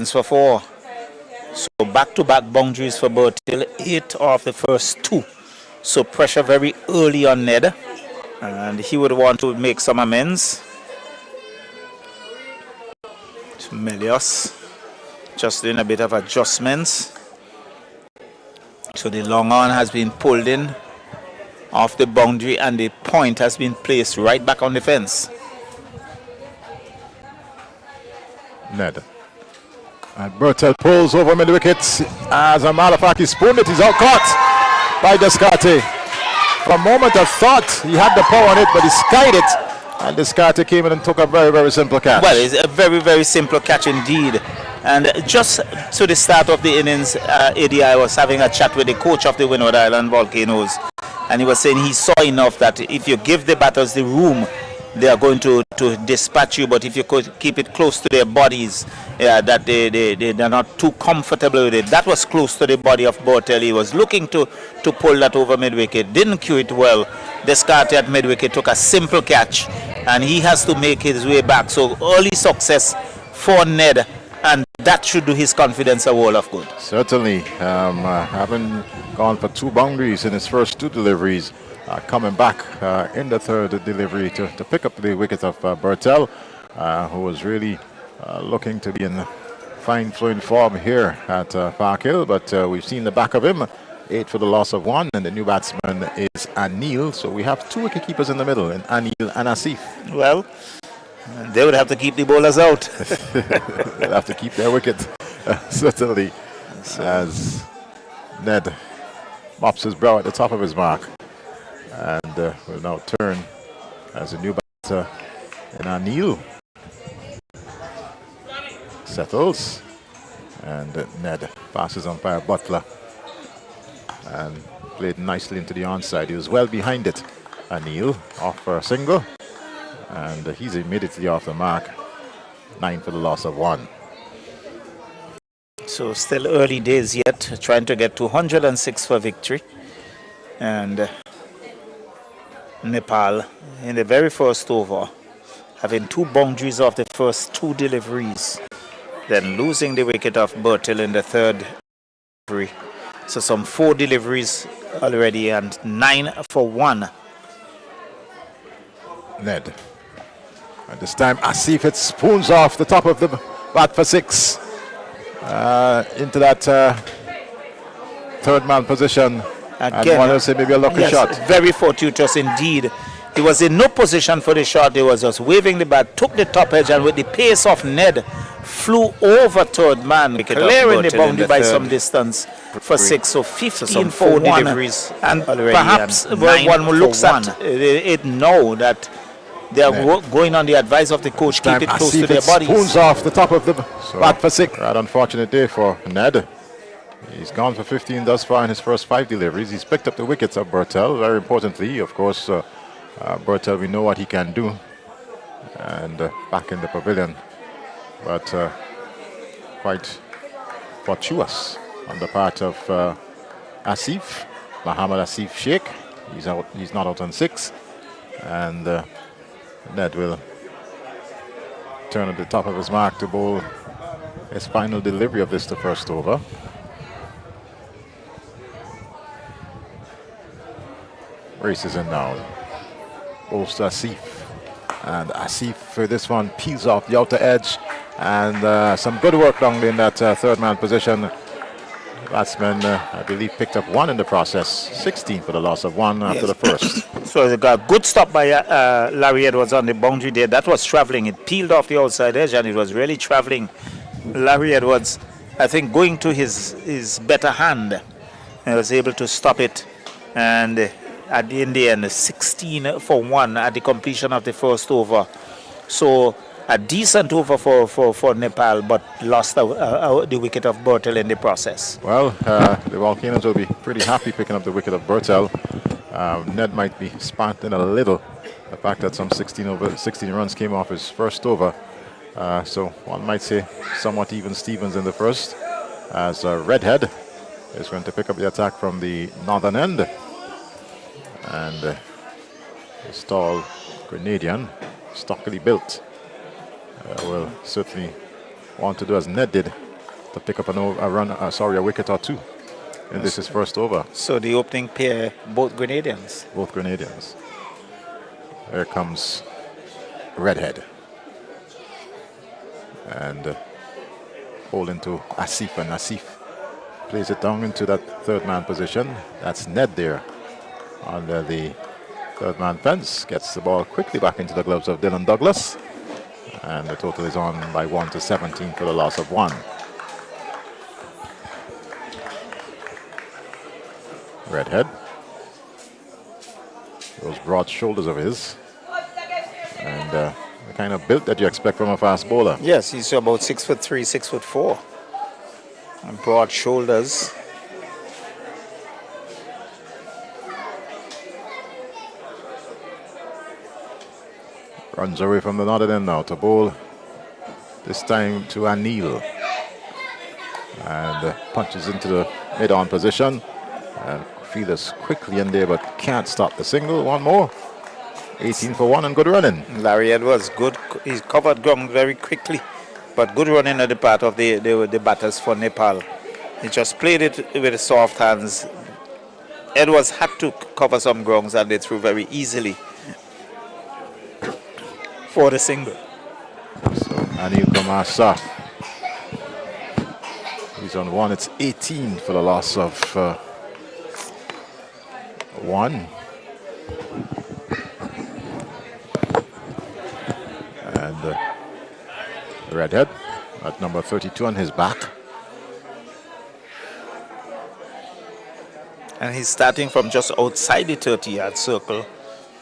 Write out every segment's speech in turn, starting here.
for 4. So back-to-back boundaries for Bertil, 8 of the first 2. So pressure very early on Ned, and he would want to make some amends. Melios just doing a bit of adjustments. So the long on has been pulled in off the boundary, and the point has been placed right back on the fence. Ned. And Bertel pulls over mid wickets. As a matter of fact, he spooned it. He's out caught by Descartes. For a moment I thought he had the power on it, but he skied it. And Descartes came in and took a very, very simple catch. Well, it's a very, very simple catch indeed. And just to the start of the innings, ADI was having a chat with the coach of the Windward Island Volcanoes. And he was saying he saw enough that if you give the batters the room, they are going to dispatch you. But if you could keep it close to their bodies, that they're not too comfortable with it. That was close to the body of Bertel. He was looking to pull that over mid-wicket. Didn't cue it well. Descartes at mid-wicket took a simple catch. And he has to make his way back. So early success for Ned. And that should do his confidence a world of good. Certainly. Having gone for 2 boundaries in his first 2 deliveries. Coming back in the 3rd delivery to pick up the wicket of Bertel, who was really looking to be in fine flowing form here at Park Hill. But we've seen the back of him. 8 for the loss of 1, and the new batsman is Anil. So we have 2 wicket keepers in the middle, in Anil and Asif. Well, they would have to keep the bowlers out. They'll have to keep their wicket, certainly, as Ned mops his brow at the top of his mark. And will now turn as a new batter in Anil. Settles. And Ned passes umpire Butler. And played nicely into the onside. He was well behind it. Anil off for a single. And he's immediately off the mark. 9 for the loss of 1. So still early days yet. Trying to get 206 for victory. And Nepal in the very first over, having 2 boundaries of the first 2 deliveries, then losing the wicket of Bertil in the 3rd delivery. So some 4 deliveries already and 9 for 1. Ned. And this time Asif, it spoons off the top of the bat for 6 into that 3rd man position. Again, and one will say maybe a lucky shot. Very fortuitous indeed. He was in no position for the shot. He was just waving the bat, took the top edge, and with the pace of Ned, flew over 3rd man, clearing the boundary by some distance for 6. So 15 for 1 deliveries. And perhaps when one looks at it now that they are going on the advice of the coach, keep it close to their bodies. Spoons off the top of the bat for 6. An unfortunate day for Ned. He's gone for 15 thus far in his first 5 deliveries. He's picked up the wickets of Bertel. Very importantly, of course, Bertel, we know what he can do. And back in the pavilion. But quite fortuitous on the part of Asif. Muhammad Asif Sheikh. He's out. He's not out on 6. And Ned will turn at the top of his mark to bowl his final delivery of this, the first over. Races in now. Bowls to Asif. And Asif for this one peels off the outer edge. And some good work down in that 3rd man position. Batsman, I believe, picked up 1 in the process. 16 for the loss of 1 after the first. So they got a good stop by Larry Edwards on the boundary there. That was traveling. It peeled off the outside edge and it was really traveling. Larry Edwards, I think, going to his better hand, and was able to stop it. And in the end, 16 for 1 at the completion of the first over. So a decent over for Nepal, but lost the wicket of Bertel in the process. Well, the Volcanoes will be pretty happy picking up the wicket of Bertel. Ned might be spanting a little. The fact that some 16 runs came off his first over. So one might say somewhat even Stevens in the first, as Redhead is going to pick up the attack from the northern end. And this tall Grenadian, stockily built, will certainly want to do as Ned did to pick up a wicket or two. And this is first over. So the opening pair, both Grenadians. Both Grenadians. Here comes Redhead. And holding to Asif, and Asif plays it down into that third man position. That's Ned there under the third man fence. Gets the ball quickly back into the gloves of Dylan Douglas. And the total is on by 1 to 17 for the loss of 1. Redhead. Those broad shoulders of his. And the kind of build that you expect from a fast bowler. Yes, he's about 6'3", 6'4". And broad shoulders. Runs away from the northern end now to bowl. This time to Anil. And punches into the mid-on position. And fielders quickly in there, but can't stop the single. One more. 18 for 1 and good running. Larry Edwards, good. He's covered ground very quickly, but good running on the part of the batters for Nepal. He just played it with the soft hands. Edwards had to cover some grounds and they threw very easily for the single. So Anil Kumar, he's on 1. It's 18 for the loss of 1. And Redhead at number 32 on his back. And he's starting from just outside the 30-yard circle.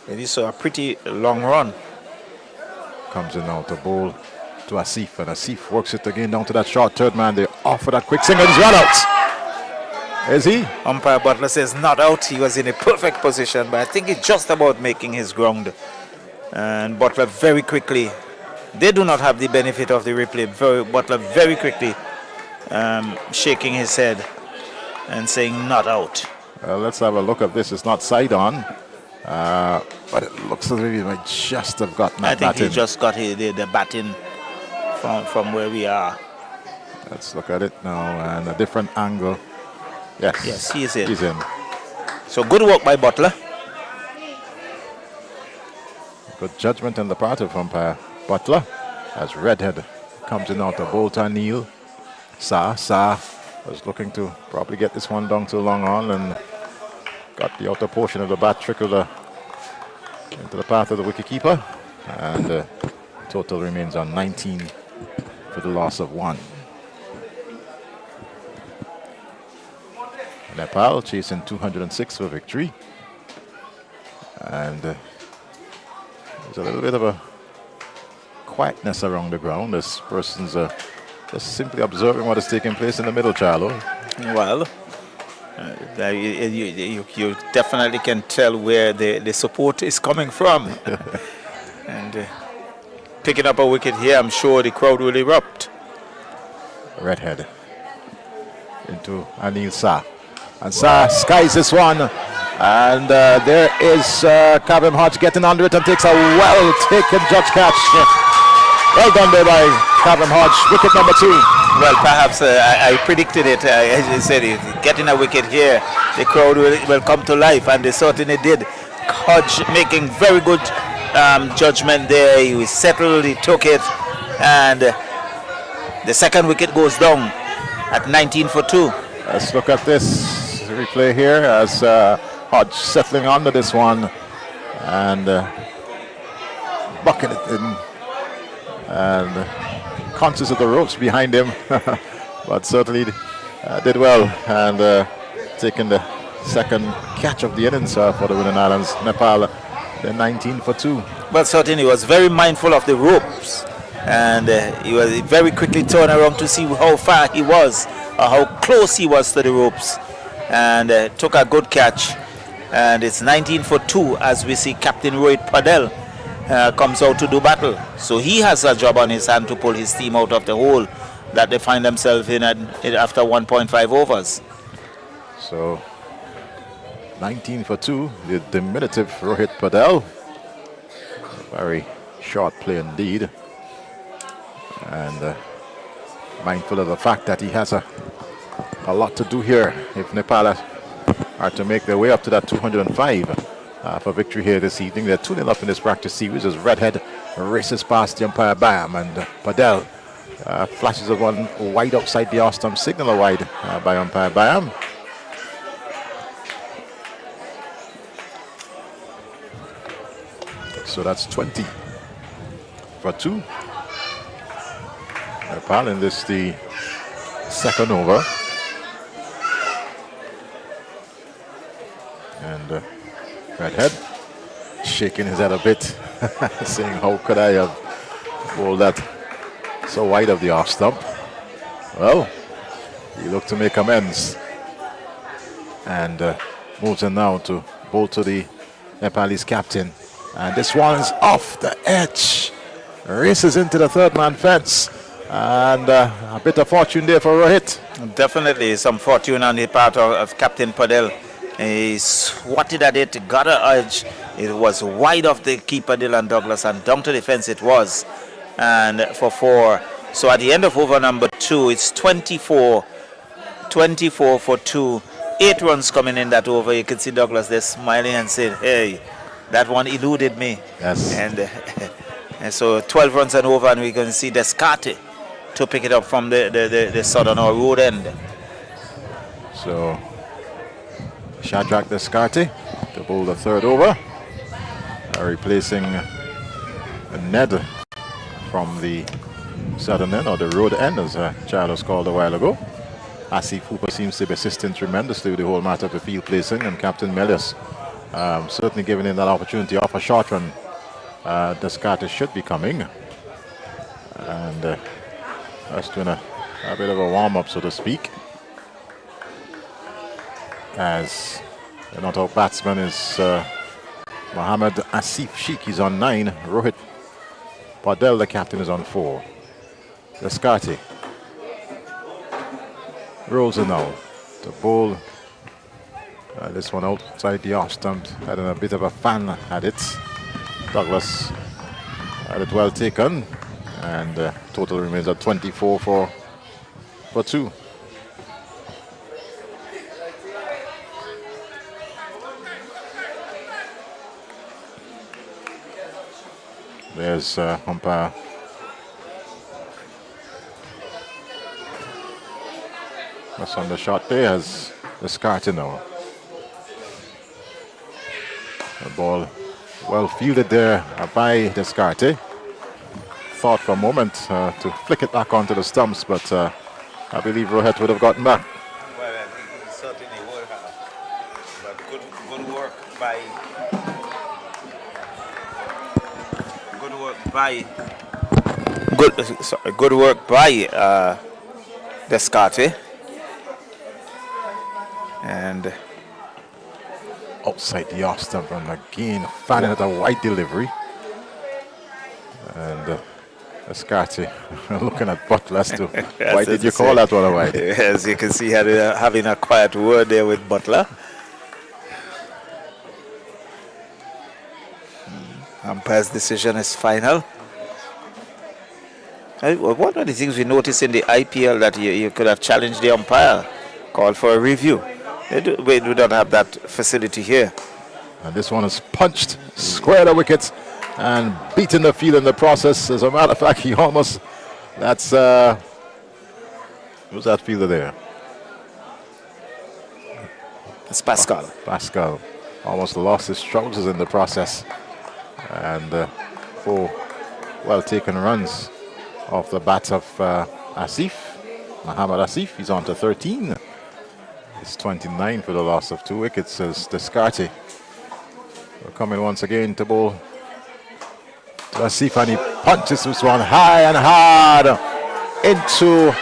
And he saw a pretty long run. Comes in now to bowl to Asif, and Asif works it again down to that short third man. They offer that quick single. He's run out. Is he? Umpire Butler says not out. He was in a perfect position, but I think it's just about making his ground. And Butler very quickly, they do not have the benefit of the replay. Butler very quickly shaking his head and saying not out. Let's have a look at this. It's not side on, but it looks as if he might just have gotten that I think he in. just got the bat in from where we are. Let's look at it now, and a different angle. Yes, he is in. He's in. So good work by Butler. Good judgment on the part of umpire Butler, as Redhead comes in out to bowl to Anil. Sa was looking to probably get this one down to long on, and got the outer portion of the bat trickled into the path of the wicketkeeper, and total remains on 19 for the loss of 1. Nepal chasing 206 for victory, and there's a little bit of a quietness around the ground. This person's just simply observing what is taking place in the middle, Charlo. Well, you definitely can tell where the support is coming from. And picking up a wicket here, I'm sure the crowd will erupt. Redhead into Anil Sa. And Sa skies this one. And there is Kavim Hodge getting under it and takes a well-taken judge catch. Well done there by Kavim Hodge. Wicket number 2. Well, perhaps I predicted it. As you said, getting a wicket here, the crowd will come to life, and they certainly did. Hodge making very good judgment there. He was settled, he took it, and the second wicket goes down at 19 for 2. Let's look at this replay here as Hodge settling onto this one and bucking it in, and conscious of the ropes behind him, but certainly did well, and taking the second catch of the innings for the Windward Islands. Nepal, they're 19 for 2. Well, certainly he was very mindful of the ropes, and he was very quickly turned around to see how far he was, or how close he was to the ropes, and took a good catch. And it's 19 for 2 as we see Captain Rohit Padel comes out to do battle. So he has a job on his hand to pull his team out of the hole that they find themselves in after 1.5 overs. So 19 for 2, the diminutive Rohit Padel. Very short play indeed. And mindful of the fact that he has a lot to do here if Nepal are to make their way up to that 205 for victory here this evening. They're 2-0 up in this practice series as Redhead races past the umpire Bam, and Padel flashes of one wide outside the off stump, signal a wide by umpire Bam. So that's 20 for 2. Nepal in this the second over. And Redhead shaking his head a bit, saying, how could I have bowled that so wide of the off stump? Well, he looked to make amends and moves in now to bowl to the Nepalese captain. And this one is off the edge. Races into the third man fence. And a bit of fortune there for Rohit. Definitely some fortune on the part of Captain Padel. He swatted at it, got an edge. It was wide off the keeper Dylan Douglas, and down to the fence it was. And for 4. So at the end of over number 2, it's 24 for 2. 8 runs coming in that over. You can see Douglas there smiling and saying, hey, that one eluded me. Yes. And so 12 runs and over, and we can see Descartes to pick it up from the southern or road end. So Shadrach Descartes to bowl the third over, replacing Ned from the southern end, or the road end, as Charles was called a while ago. Asif Hooper seems to be assisting tremendously with the whole matter of the field placing, and Captain Melius certainly giving him that opportunity off a short run. Descartes should be coming, and just doing a bit of a warm-up, so to speak, as the not-out batsman is Mohammad Asif Sheikh. He's on 9. Rohit Padel, the captain, is on 4. Descartes rolls in now to bowl. This one outside the off stump, having a bit of a fan at it. Douglas had it well taken, and total remains at 24 for 2. There's umpire that's on the shot there as Descartes now. The ball well fielded there by Descartes. Thought for a moment to flick it back onto the stumps, but I believe Rohit would have gotten back. Well, I think he certainly would have. But good work by Descartes. And outside the off stump, and again fanning at a wide delivery. And Descartes looking at Butler as to why did you call that one a wide? As you can see, having a quiet word there with Butler. Umpire's decision is final. One of the things we noticed in the IPL that you could have challenged the umpire, called for a review. We don't have that facility here. And this one is punched square the wicket and beaten the field in the process. As a matter of fact, he almost, who's that fielder there? It's Pascal. Pascal almost lost his trousers in the process. And 4 well taken runs off the bat of Asif, Mohammad Asif. He's on to 13. It's 29 for the loss of 2 wickets as Descartes. We're coming once again to bowl to Asif, and he punches this one high and hard into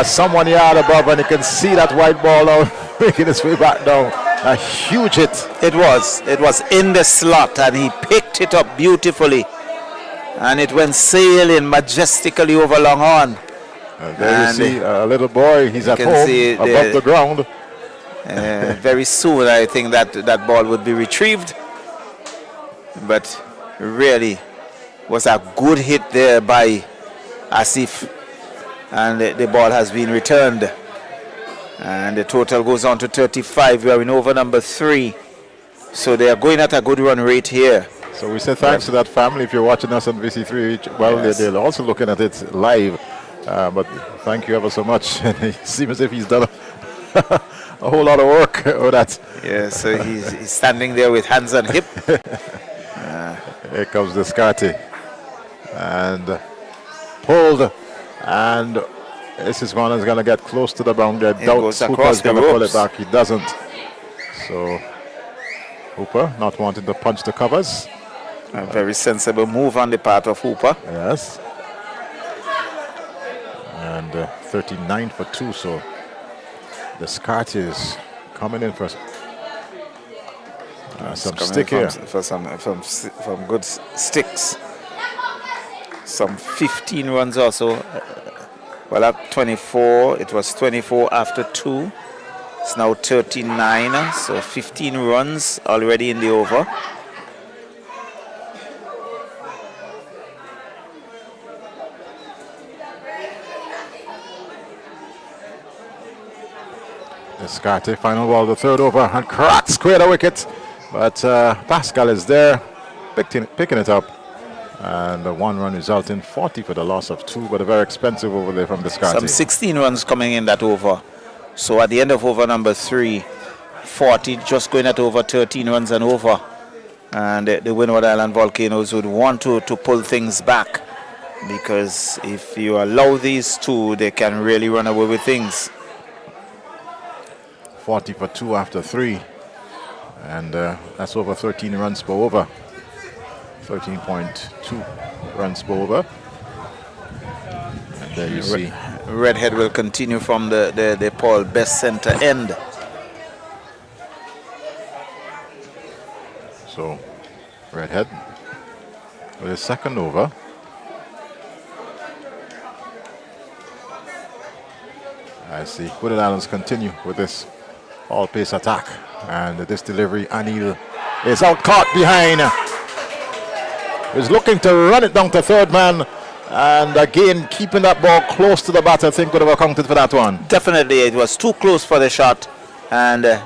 someone yard above, and you can see that white ball now making its way back down. A huge hit. It was in the slot, and he picked it up beautifully, and it went sailing majestically over long on. There you see a little boy, he's at home above the ground. Very soon I think that ball would be retrieved, but really was a good hit there by Asif. and the ball has been returned. And the total goes on to 35. We are in over number 3. So they are going at a good run rate here. So we say thanks to that family. If you're watching us on VC3, well, yes. they're also looking at it live. But thank you ever so much. It seems as if he's done a whole lot of work with that. Yeah, so he's standing there with hands on hip. Here comes the Scotty. And pulled. And this is one that's going to get close to the boundary. I doubt Hooper's going to pull it back. He doesn't. So Hooper not wanting to punch the covers. A very sensible move on the part of Hooper. Yes. And 39 for 2. So the Scotch is coming in for some stick here. From good sticks. Some 15 runs also. Well, at 24, it was 24 after 2. It's now 39, so 15 runs already in the over. Escarte, final ball, the third over, and cracks square the wicket. But Pascal is there, picking it up. And the 1 run result in 40 for the loss of 2, but a very expensive over there from Descartes. Some 16 runs coming in that over. So at the end of over number 3, 40 just going at over 13 runs and over. And the Windward Island Volcanoes would want to pull things back, because if you allow these two, they can really run away with things. 40 for 2 after 3. And that's over 13 runs per over. 13.2 runs per over. And there you see. Redhead will continue from the Paul Best center end. So, Redhead with his second over. I see. Windward Islands continue with this all-pace attack. And this delivery, Anil is out caught behind. Is looking to run it down to third man, and again keeping that ball close to the bat. I think would have accounted for that one. Definitely, it was too close for the shot, and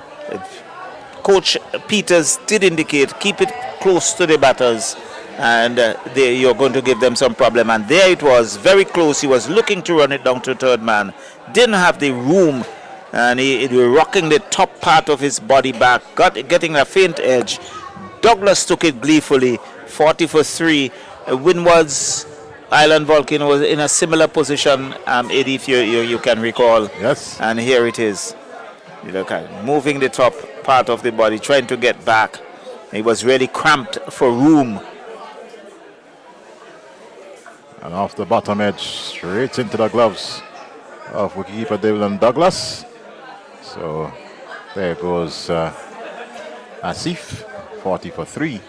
Coach Peters did indicate keep it close to the batters, and you're going to give them some problem. And there it was, very close. He was looking to run it down to third man, didn't have the room, and he was rocking the top part of his body back, getting a faint edge. Douglas took it gleefully. 40 for 3. Windward's Island Volcano was in a similar position, Eddie, if you can recall. Yes. And here it is. You look at moving the top part of the body, trying to get back. He was really cramped for room. And off the bottom edge, straight into the gloves of wicketkeeper Dylan Douglas. So there goes Asif, 40 for 3.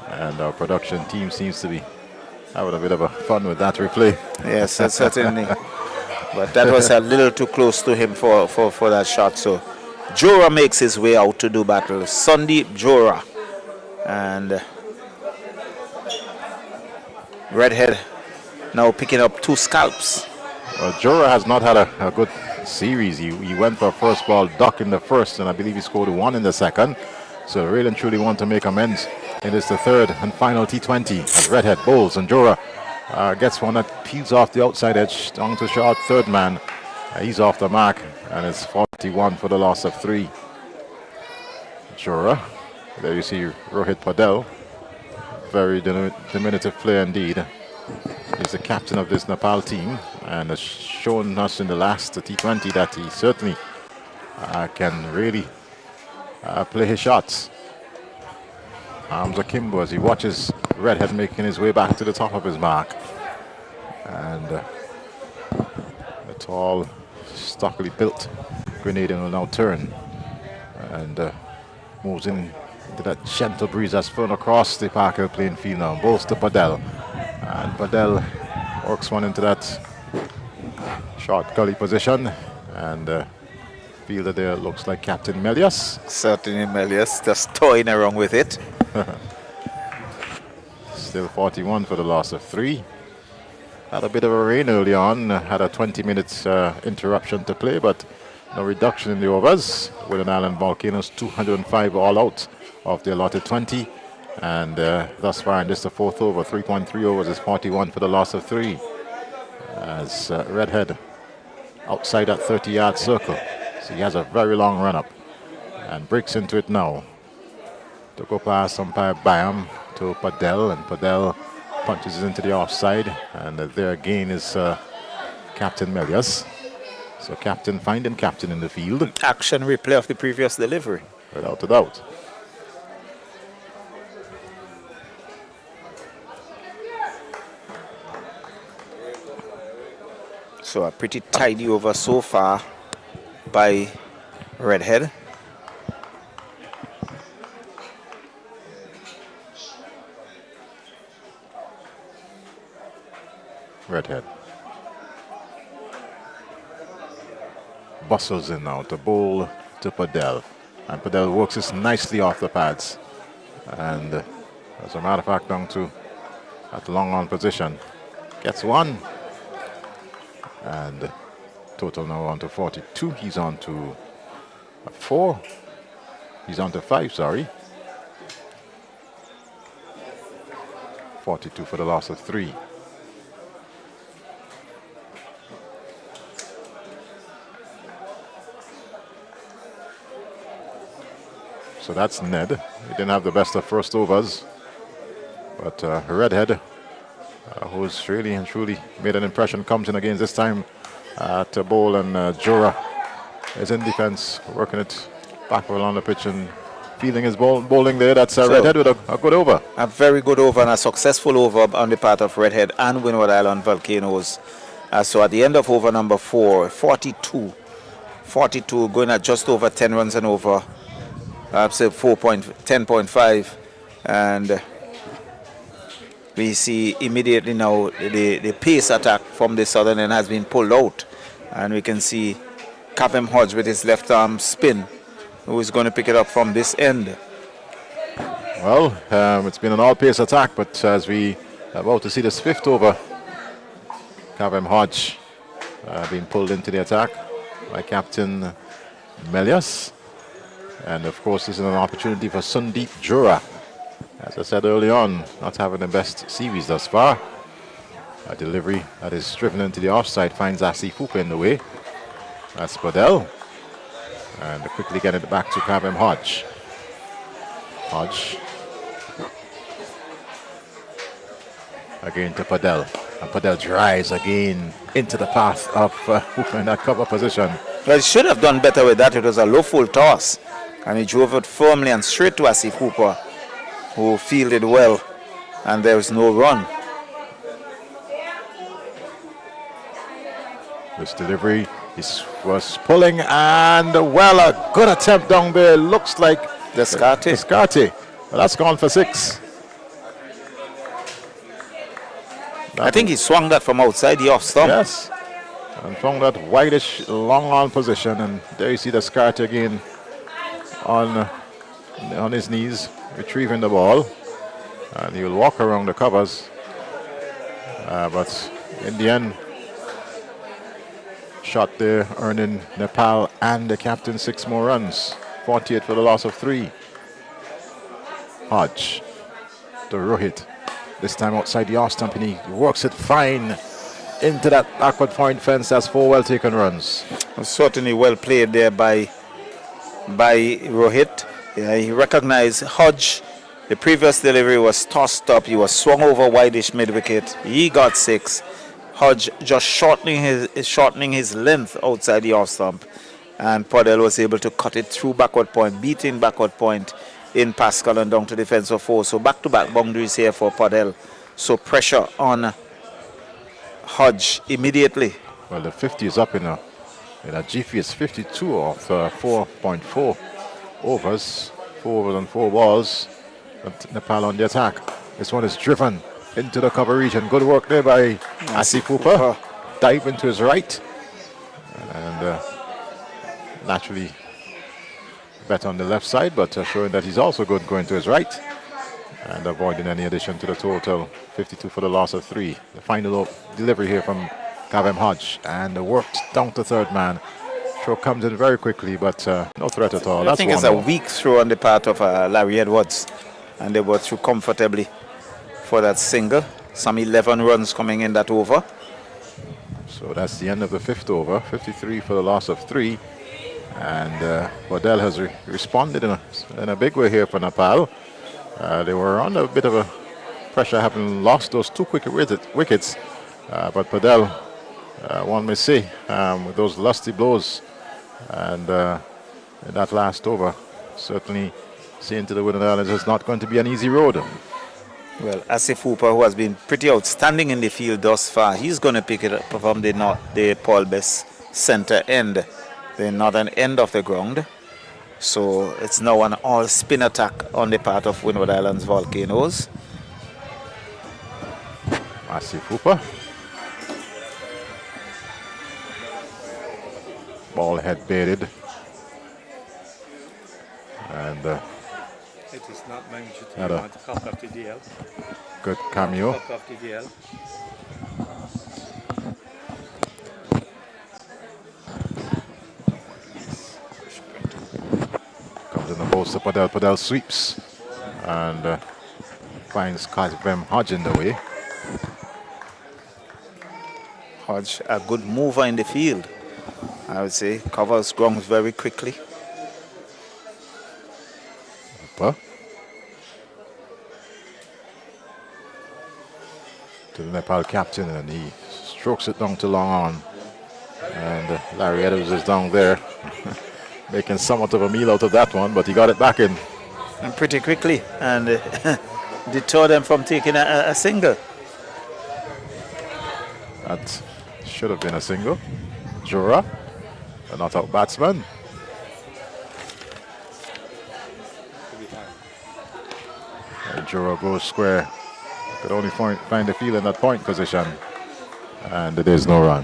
And our production team seems to be having a bit of fun with that replay. Yes, certainly. But that was a little too close to him for that shot. So Jora makes his way out to do battle. Sandeep Jora. And Redhead now picking up 2 scalps. Well, Jora has not had a good series. He went for a first ball duck in the first, and I believe he scored 1 in the second. So really and truly want to make amends. It is the third and final T20 as Redhead bowls, and Jora gets one that peels off the outside edge down to short third man. He's off the mark, and it's 41 for the loss of 3. Jora, there you see Rohit Padel, very diminutive player indeed. He's the captain of this Nepal team and has shown us in the last T20 that he certainly can really play his shots. Arms akimbo as he watches Redhead making his way back to the top of his mark. And the tall, stockily built Grenadian will now turn and moves into that gentle breeze that's flown across the Park Hill playing field now. Bowls to Padel. And Padel works one into that short gully position. And fielder there looks like Captain Melias. Certainly Melias, just toying around with it. Still 41 for the loss of 3. Had a bit of a rain early on, had a 20 minutes interruption to play, but no reduction in the overs. Windward Island Volcanoes 205 all out of the allotted 20. And thus far in this the fourth over, 3.3 overs is 41 for the loss of 3. As Redhead outside that 30-yard circle. So he has a very long run-up and breaks into it now. To go past umpire Bayam to Padel, and Padel punches it into the offside, and there again is Captain Melias. So captain finding captain in the field. Action replay of the previous delivery. Without a doubt. So a pretty tidy over so far by Redhead. Redhead bustles in now to bowl to Padel, and Padel works this nicely off the pads, and as a matter of fact down to at long on position, gets one, and total now on to 42. He's on to 4. He's on to 5, sorry. 42 for the loss of 3. So that's Ned. He didn't have the best of first overs, but Redhead, who's really and truly made an impression, comes in again this time to bowl, and Jura is in defense, working it backward along the pitch and feeling his bowling there. That's Redhead with a good over. A very good over and a successful over on the part of Redhead and Windward Island Volcanoes. So at the end of over number 4, 42 going at just over 10 runs and over. Say 10.5, and we see immediately now the pace attack from the southern end has been pulled out, and we can see Kavem Hodge with his left arm spin, who is going to pick it up from this end. Well, it's been an all-pace attack, but as we are about to see this fifth over, Kavem Hodge being pulled into the attack by Captain Melias. And of course, this is an opportunity for Sundeep Jura. As I said early on, not having the best series thus far. A delivery that is driven into the offside finds Asif Hooper in the way. That's Padel. And quickly getting it back to Kavem Hodge. Hodge. Again to Padel. And Padel drives again into the path of Hooper in that cover position. Well, he should have done better with that. It was a low full toss, and he drove it firmly and straight to Asif Hooper, who fielded well, and there was no run. This delivery was pulling, and well, a good attempt down there. Looks like Descarte. Well, that's gone for 6. I think he swung that from outside the off stump. Yes. And found that whitish long on position, and there you see the Descarte again on his knees, retrieving the ball, and he'll walk around the covers. But in the end, shot there, earning Nepal and the captain 6 more runs. 48 for the loss of 3. Hodge to Rohit. This time outside the off stump, and he works it fine into that backward point fence. That's 4 well-taken runs. Certainly well played there by Rohit. He recognized Hodge. The previous delivery was tossed up. He was swung over wideish mid-wicket. He got 6. Hodge just shortening his length outside the off stump, and Padel was able to cut it through backward point, beating backward point in Pascal and down to defensive 4. So back-to-back boundaries here for Padel. So pressure on Hodge immediately. Well, the 50 is up in a Jiffy. It's 52 of 4.4 overs. 4 overs and 4 balls. Nepal on the attack. This one is driven into the cover region. Good work there by Asif Hooper. Dive into his right. And naturally bet on the left side, but showing that he's also good going to his right. and avoiding any addition to the total. 52 for the loss of 3. The final delivery here from Gavin Hodge, and worked down to third man. Throw comes in very quickly, but no threat at all. I think it's a weak throw on the part of Larry Edwards, and they were through comfortably for that single. Some 11 runs coming in that over. So that's the end of the 5th over. 53 for the loss of 3. And Waddell has responded in a big way here for Nepal. They were under a bit of a pressure, having lost those 2 quick wickets. But Padel, one may say, with those lusty blows and in that last over, certainly seeing to the Windward Islands is not going to be an easy road. Well, Asif Hooper, who has been pretty outstanding in the field thus far, he's going to pick it up from the Paul Bess center end, the northern end of the ground. So it's now an all-spin attack on the part of Windward Islands Volcanoes. Asif Hooper. Ball head baited. And it is not managed to want to cock off the DL. Good cameo. Cock off the DL. Comes in the post to Padel. Padel sweeps and finds Kazim Hodge in the way. Hodge, a good mover in the field, I would say. Covers ground very quickly. Hooper. To the Nepal captain, and he strokes it down to long on. And Larry Edwards is down there making somewhat of a meal out of that one, but he got it back in. And pretty quickly, and deter them from taking a single. That should have been a single. Jura, a not-out batsman. And Jura goes square. Could only find the field in that point position, and it is no run.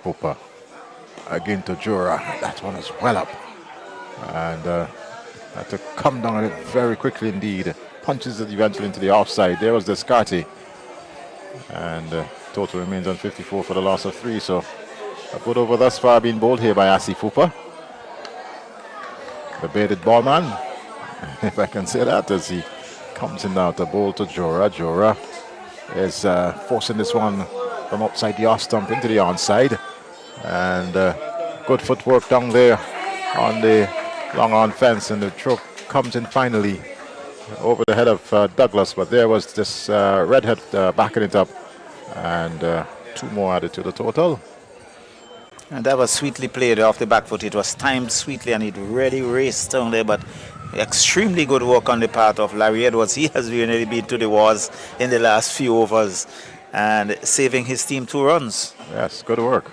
Hooper again to Jura. That one is well up, and had to come down on it very quickly indeed. Punches it eventually into the offside. There was Descartes, and total remains on 54 for the loss of 3. So a good over thus far being bowled here by Asif Hooper. The baited ball man, if I can say that, as he comes in now to bowl to Jura. Jura is forcing this one from outside the off stump into the onside, and good footwork down there on the long on fence, and the throw comes in finally over the head of Douglas, but there was this redhead backing it up, and 2 more added to the total. And that was sweetly played off the back foot. It was timed sweetly, and it really raced down there, but extremely good work on the part of Larry Edwards. He has really been to the wars in the last few overs and saving his team 2 runs. Yes, good work.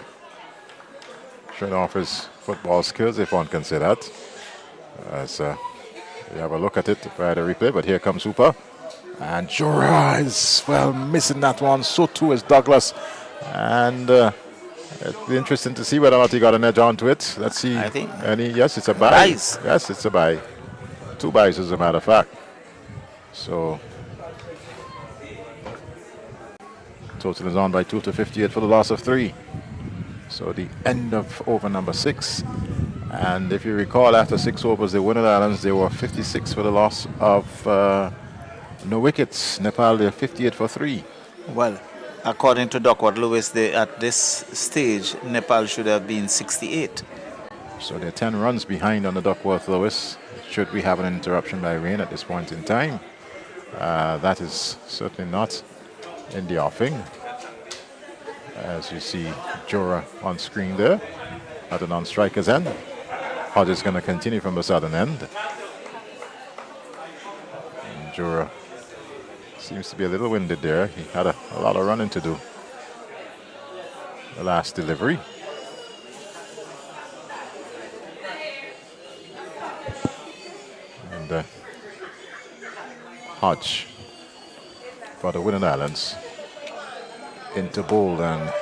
Showing off his football skills, if one can say that. As we have a look at it via the replay, but here comes Hooper. And Jura is, well, missing that one. So too is Douglas. And it'll be interesting to see whether or not he got an edge onto it. Let's see. I think. Yes, it's a bye. Buys. Yes, it's a bye. 2 buys, as a matter of fact. So total is on by 2 to 58 for the loss of 3. So the end of over number 6. And if you recall, after 6 overs, the Windward Islands, they were 56 for the loss of no wickets. Nepal, they're 58 for 3. Well, according to Duckworth Lewis, at this stage, Nepal should have been 68. So they're 10 runs behind on the Duckworth Lewis. Should we have an interruption by rain at this point in time? That is certainly not in the offing. As you see Jura on screen there at the non-striker's end. Hodge is going to continue from the southern end. And Jura seems to be a little winded there. He had a lot of running to do. The last delivery. And Hodge for the Windward Islands into bold, and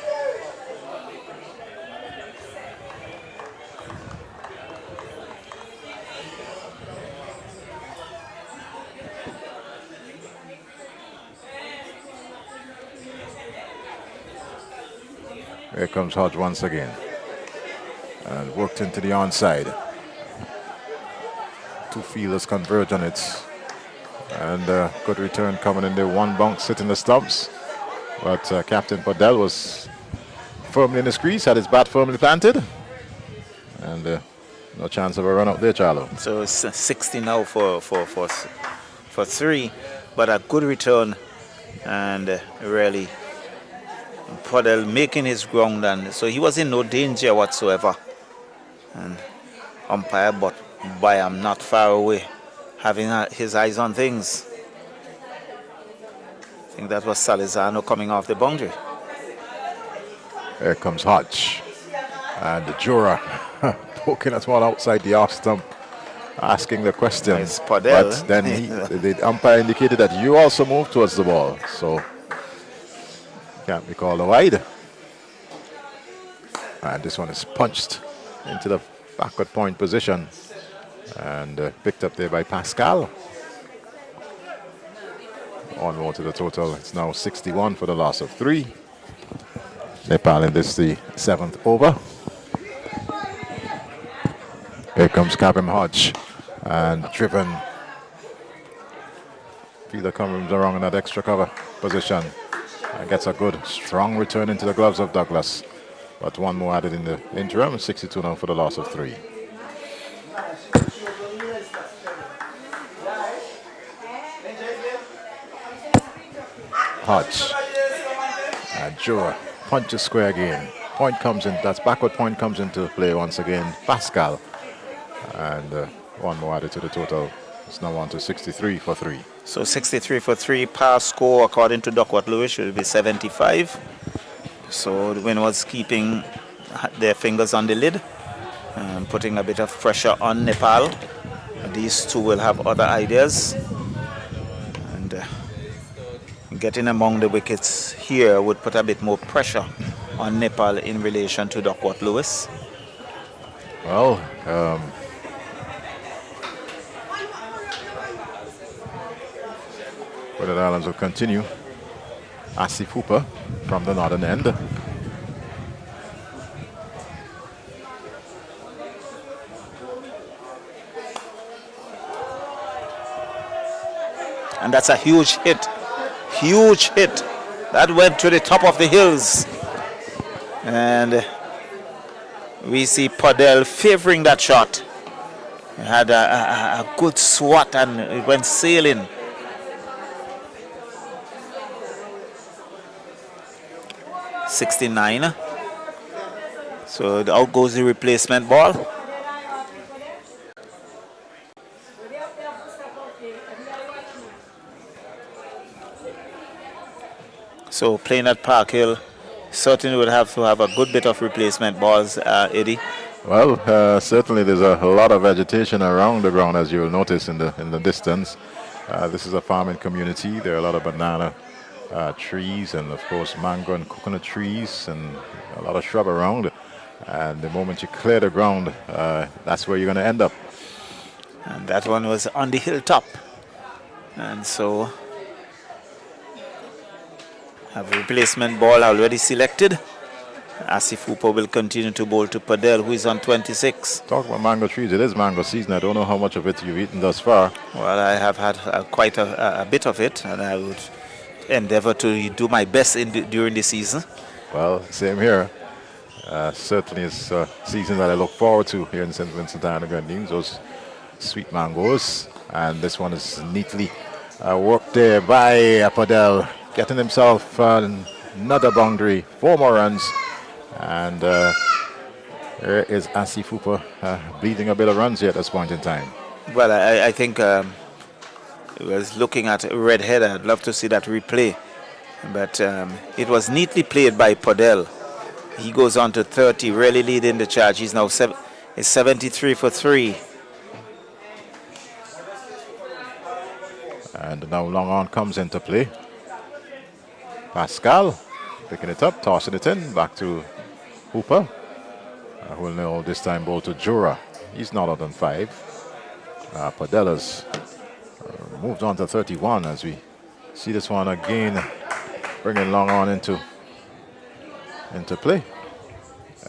Here comes Hodge once again. And worked into the onside. Two fielders converge on it. And good return coming in there. One bounce hitting the stumps. But Captain Podell was firmly in his crease, had his bat firmly planted. And no chance of a run out there, Charlo. So it's 60 now for 3, but a good return. And really, Podell making his ground, and so he was in no danger whatsoever. And umpire, but by I'm not far away, having his eyes on things. I think that was Salazano coming off the boundary. Here comes Hodge. And the juror poking at one outside the off stump, asking the question. It's Podell. But then the umpire indicated that you also moved towards the ball. So can't be called a wide. And this one is punched into the backward point position. And picked up there by Pascal. On more to the total. It's now 61 for the loss of 3. Nepal in this the 7th over. Here comes Karim Hodge. And driven. Fielder comes around in that extra cover position. And gets a good, strong return into the gloves of Douglas. But one more added in the interim. 62 now for the loss of 3. Hodge. And Jura punches square again. Point comes in, that's backward point comes into play once again. Pascal. And one more added to the total. It's now on to 63 for 3. So 63 for 3, pass score according to Duckworth Lewis should be 75. So the win was keeping their fingers on the lid and putting a bit of pressure on Nepal. These two will have other ideas. And getting among the wickets here would put a bit more pressure on Nepal in relation to Duckworth Lewis. Well, Windward Islands will continue. Asif Hooper from the northern end. And that's a huge hit. Huge hit. That went to the top of the hills. And we see Podell favoring that shot. He had a good swat and it went sailing. .69. So out goes the replacement ball. So playing at Park Hill certainly would have to have a good bit of replacement balls, Eddie. Well, certainly there's a lot of vegetation around the ground, as you'll notice in the distance. This is a farming community. There are a lot of banana trees and, of course, mango and coconut trees and a lot of shrub around. And the moment you clear the ground, that's where you're going to end up. And that one was on the hilltop. And so have a replacement ball already selected. Asif Hooper will continue to bowl to Podell, who is on 26. Talk about mango trees. It is mango season. I don't know how much of it you've eaten thus far. Well, I have had quite a bit of it, and I would endeavor to do my best during the season. Well, same here. Certainly it's a season that I look forward to here in St. Vincent the Grenadines, those sweet mangoes. And this one is neatly worked there by Podell, getting himself another boundary, 4 more runs. And there is Asif Hooper bleeding a bit of runs here at this point in time. Well, I think I was looking at Redhead. I'd love to see that replay. But it was neatly played by Podell. He goes on to 30, really leading the charge. He's now 73 for 3. And now long on comes into play. Pascal picking it up, tossing it in, back to Hooper, who will now this time bowl to Jura. He's not out on 5. Podell has moved on to 31 as we see this one again, bringing long on into play.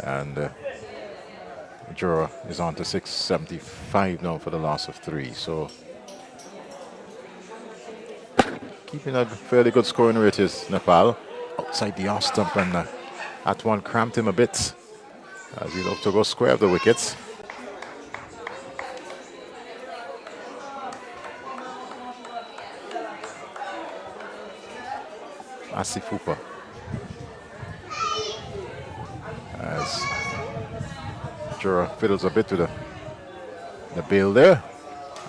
And Jura is on to 675 now for the loss of 3. So keeping a fairly good scoring rate is Nepal. Outside the off stump, and that one cramped him a bit as he looked to go square of the wickets. Asif Hooper as Jura fiddles a bit with the bail there.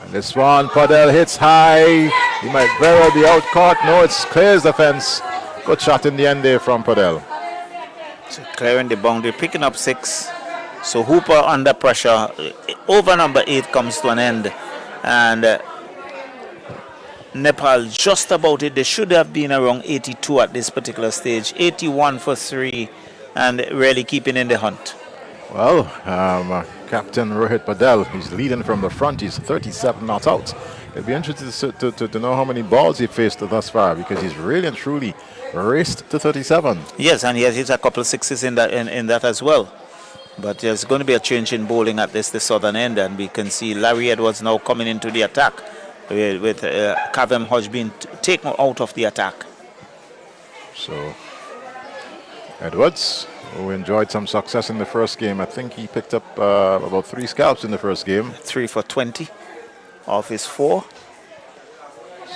And this one, Padel hits high. He might very well be out caught. No, it clears the fence. Good shot in the end there from Padel. So clearing the boundary, picking up 6. So Hooper under pressure. Over number 8 comes to an end. And Nepal just about it. They should have been around 82 at this particular stage. 81 for 3 and really keeping in the hunt. Well, Captain Rohit Padel, he's leading from the front. He's 37 not out. It'll be interesting to know how many balls he faced thus far, because he's really and truly raced to 37. Yes, and he has hit a couple of 6s in that as well. But there's going to be a change in bowling at the southern end, and we can see Larry Edwards now coming into the attack with Kavem Hodge being taken out of the attack. So Edwards, who enjoyed some success in the first game. I think he picked up about 3 scalps in the first game. 3 for 20 off his 4.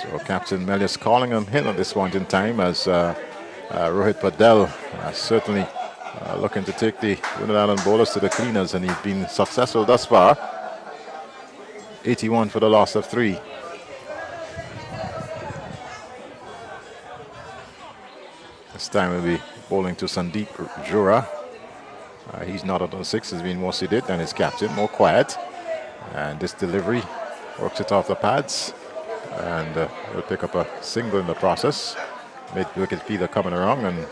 So Captain Melius calling him in at this point in time, as Rohit Padel certainly looking to take the Windward Island bowlers to the cleaners, and he's been successful thus far. 81 for the loss of 3. This time we'll be bowling to Sandeep Jura. He's not on 6, has been more seated than his captain, more quiet. And this delivery works it off the pads, and will pick up a single in the process. Mid-wicket feeder coming around and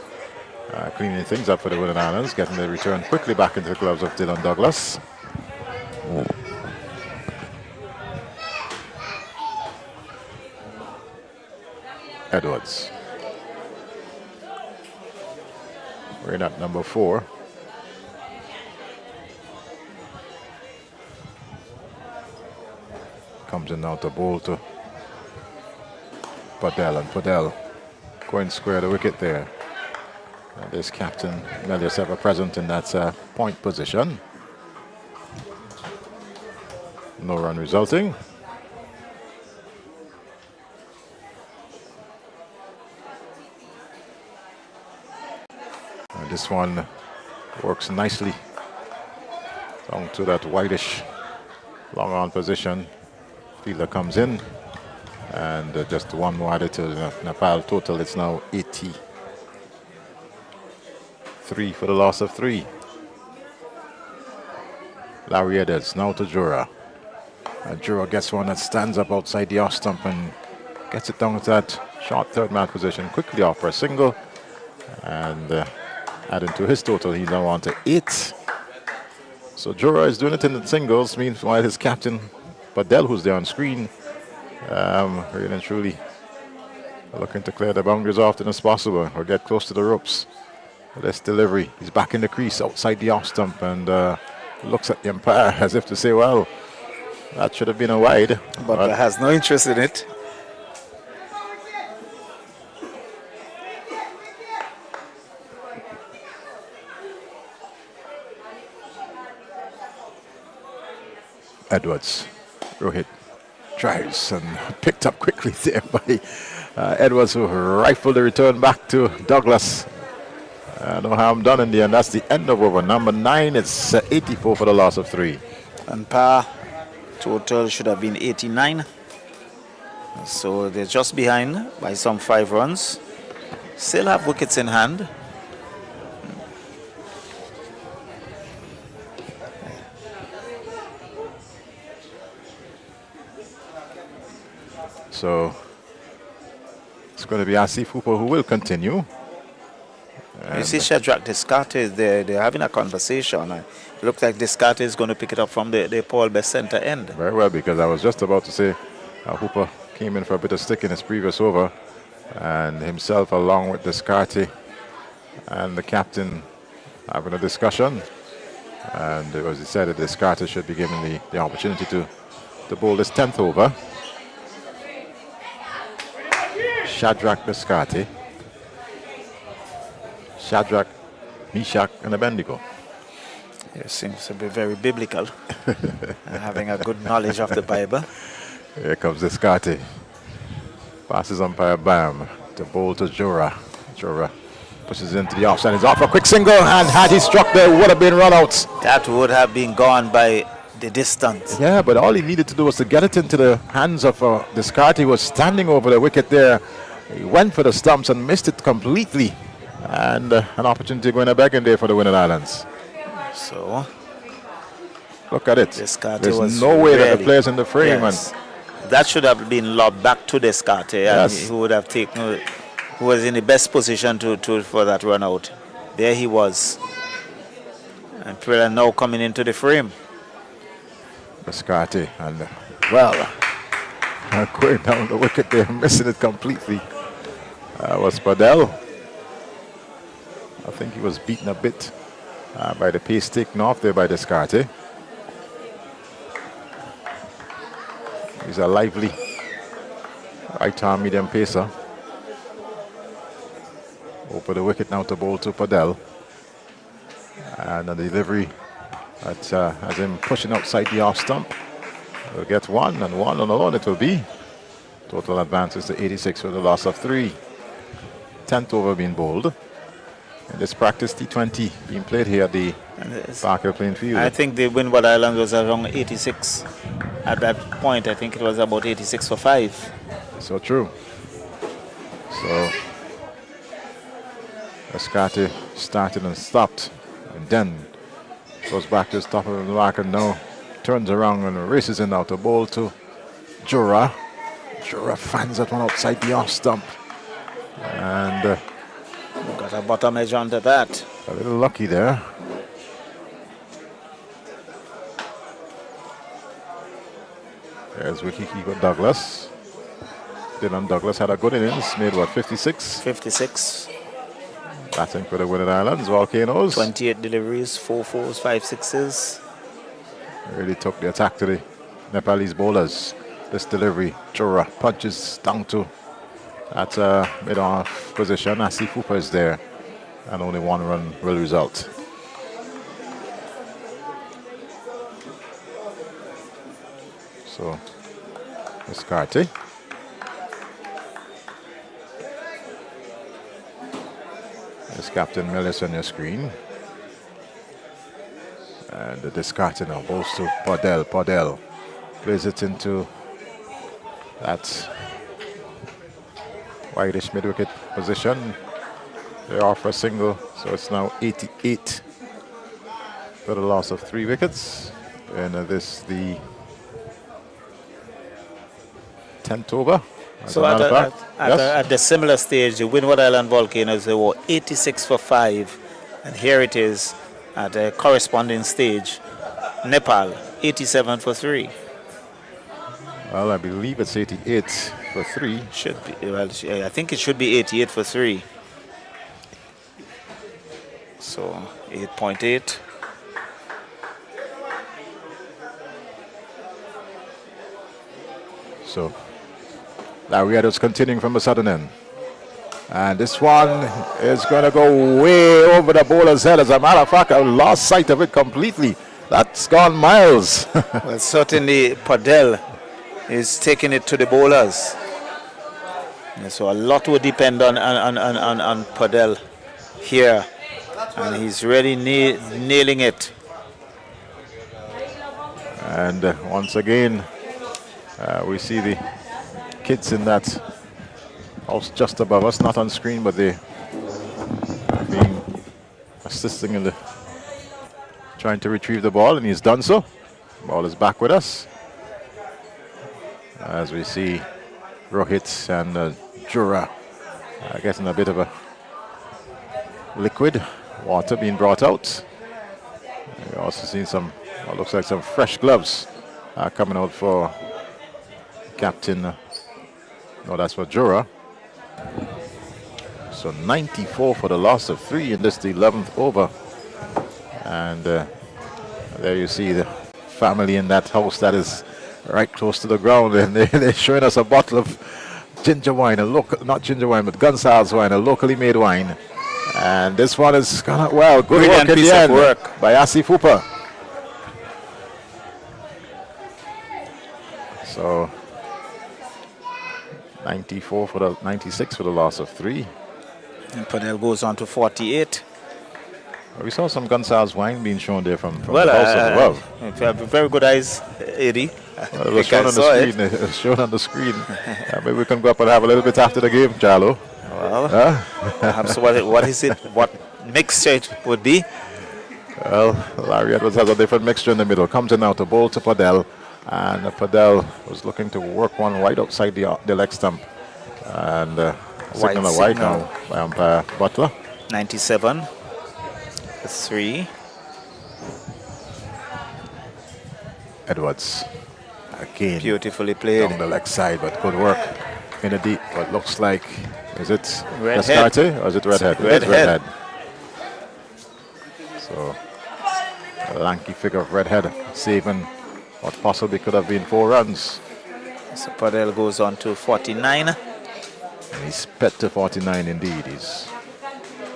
cleaning things up for the Windward Islands, getting the return quickly back into the gloves of Dylan Douglas. Edwards. We're in at number 4. Comes in now to bowl to Padel, and Padel going square the wicket there. And this Captain Melius ever present in that point position. No run resulting. And this one works nicely down to that whitish long on position. Fielder comes in, and just one more added to the Nepal total. It's now 83 for the loss of 3. Larry Edwards now to Jura. And Jura gets one that stands up outside the off stump and gets it down to that short third man position, quickly off for a single, and adding to his total, he's now on to 8. So Jura is doing it in the singles, meanwhile his captain Padel, who's there on screen, really and truly looking to clear the boundaries as often as possible or get close to the ropes. This delivery, he's back in the crease outside the off stump, and looks at the umpire as if to say, well, that should have been a wide. But has no interest in it. Edwards. Rohit tries and picked up quickly there by Edwards, who rifled the return back to Douglas. No harm done in the end. That's the end of over number 9. It's 84 for the loss of 3. And par total should have been 89. So they're just behind by some 5 runs. Still have wickets in hand. So it's going to be Asif Hooper who will continue. You see Shadrach Descartes, they're having a conversation. It looks like Descartes is going to pick it up from the Paul Best Center end. Very well, because I was just about to say Hooper came in for a bit of stick in his previous over, and himself along with Descartes and the captain having a discussion. And it was decided that Descartes should be given the opportunity to bowl this 10th over. Shadrach Descartes. Shadrach, Meshach, and Abednego. It seems to be very biblical. Having a good knowledge of the Bible. Here comes Descartes. Passes umpire Bam to bowl to Jura. Jura pushes into the offside. He's off a quick single, and had he struck there, would have been run out. That would have been gone by the distance. Yeah, but all he needed to do was to get it into the hands of Descartes. He was standing over the wicket there. He went for the stumps and missed it completely. And an opportunity going back in there for the Windward Islands. So, look at it. Descartes There's was no way that really, the player's in the frame. Yes. That should have been lobbed back to Descartes. Yes. And he would have taken, who was in the best position for that run out. There he was. And Prilla now coming into the frame. Descartes, and well, going down the wicket there, missing it completely. Was Padel. I think he was beaten a bit by the pace taken off there by Descartes. He's a lively right-arm medium pacer. Over the wicket now to bowl to Padel. And the delivery has him pushing outside the off stump. We'll get one, and one on alone it will be. Total advances to 86 with a loss of 3. 10th over being bowled. And this practice T20 being played here at the Parker playing field. I think the Windward Islands was around 86. At that point, I think it was about 86 for 5. So true. So Descartes started and stopped, and then goes back to the top of the mark and now turns around and races in out the ball to Jura. Jura fans that one outside the off stump. And got a bottom edge onto that. A little lucky there. There's wicketkeeper Douglas. Dylan Douglas had a good innings, made what, 56? 56. Batting for the Windward Islands, Volcanoes. 28 deliveries, 4 4s, 5 6s. Really took the attack to the Nepalese bowlers. This delivery, Jura punches down to at mid-off position. Asi Fupa is there, and only 1 run will result. So, Descartes. There's Captain Millis on your screen. And the Descartes now goes to Padel. Padel plays it into that whitish mid-wicket position. They offer a single, so it's now 88 for the loss of 3 wickets. And this the 10th over. So at the similar stage, the Windward Island Volcanoes, they were 86 for 5. And here it is at a corresponding stage. Nepal, 87 for 3. Well, I believe it's 88 for 3. Should be. Well, I think it should be 88 for 3. So 8.8. So Larriado's continuing from the southern end. And this one is going to go way over the bowler's head. As a matter of fact, I lost sight of it completely. That's gone miles. Well, certainly Padel is taking it to the bowlers. And so a lot will depend on Padel here. And he's really nailing it. And once again, we see the kids in that house just above us, not on screen, but they being assisting in the trying to retrieve the ball, and he's done so. Ball is back with us as we see Rohit and Jura getting a bit of a liquid water being brought out. We also seen some what looks like some fresh gloves coming out for captain. No, that's for Jura. So 94 for the loss of 3 in this, the 11th over And there you see the family in that house that is right close to the ground, and they're showing us a bottle of ginger wine, not ginger wine, but Gonzalez wine, a locally made wine. And this one is gonna, well, good Brilliant work in piece the of end work by Asif Hooper. So 94 for the 96 for the loss of 3. And Padel goes on to 48. We saw some Gonzalez wine being shown there from Well, the house as well. if you have very good eyes, Eddie. Well, it was shown on the screen. It was shown on the screen. Maybe we can go up and have a little bit after the game, Charlo. Well, perhaps what is it? What mixture it would be? Well, Larry Edwards has a different mixture in the middle. Comes in now to bowl to Padel. And Padel was looking to work one right outside the leg stump. And signal a white now by umpire Butler. 97. 3. Edwards again. Beautifully played. Down the leg side, but good work in the deep. What looks like, is it Redhead. Descarte or is it Redhead? Redhead. It is Redhead. So a lanky figure of Redhead saving what possibly could have been 4 runs. So Padel goes on to 49. And he's pet to 49 indeed. He's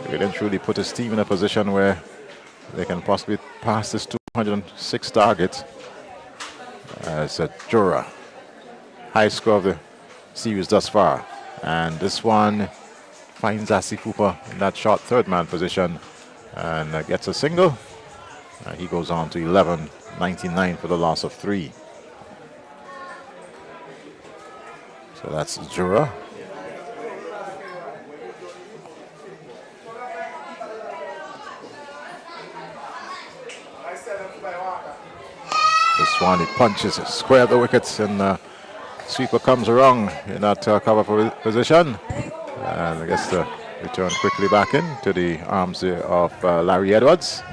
really and truly put his team in a position where they can possibly pass this 206 target as a Jura. High score of the series thus far. And this one finds Asif Hooper in that short third man position and gets a single. He goes on to 11.99 for the loss of 3. So that's Jura. This one, he punches it square at the wickets, and sweeper comes around in that cover position. And I guess the return quickly back in to the arms of Larry Edwards.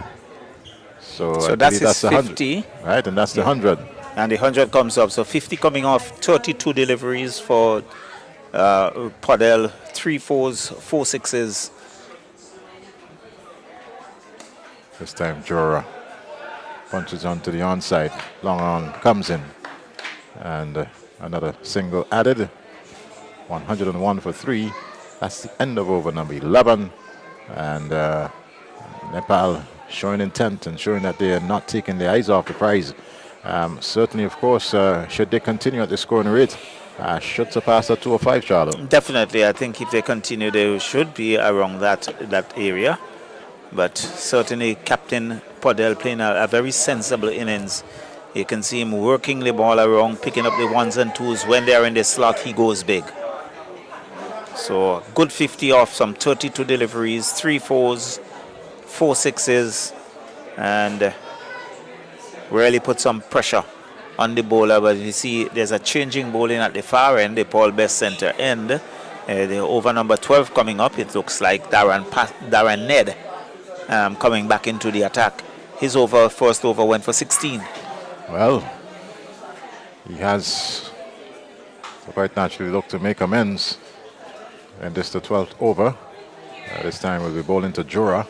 So that's his 50. Right, and that's the 100. And the 100 comes up. So 50 coming off 32 deliveries for Padel. 3 4s, 4 6s. This time Jura punches onto the onside. Long on comes in. And another single added. 101 for 3. That's the end of over number 11. And Nepal showing intent and showing that they are not taking their eyes off the prize. Certainly, of course, should they continue at the scoring rate, should surpass the 205, Charlotte. Definitely, I think if they continue, they should be around that area. But certainly, Captain Padel playing a very sensible innings. You can see him working the ball around, picking up the 1s and 2s. When they are in the slot, he goes big. So, good 50 off some 32 deliveries, 3 4s, 4 6s, and really put some pressure on the bowler. But you see, there's a changing bowling at the far end, the Paul Best center end. The over number 12 coming up. It looks like Darren Ned coming back into the attack. His first over went for 16. Well, he has quite naturally looked to make amends. And this is the 12th over. This time we'll be bowling to Jura.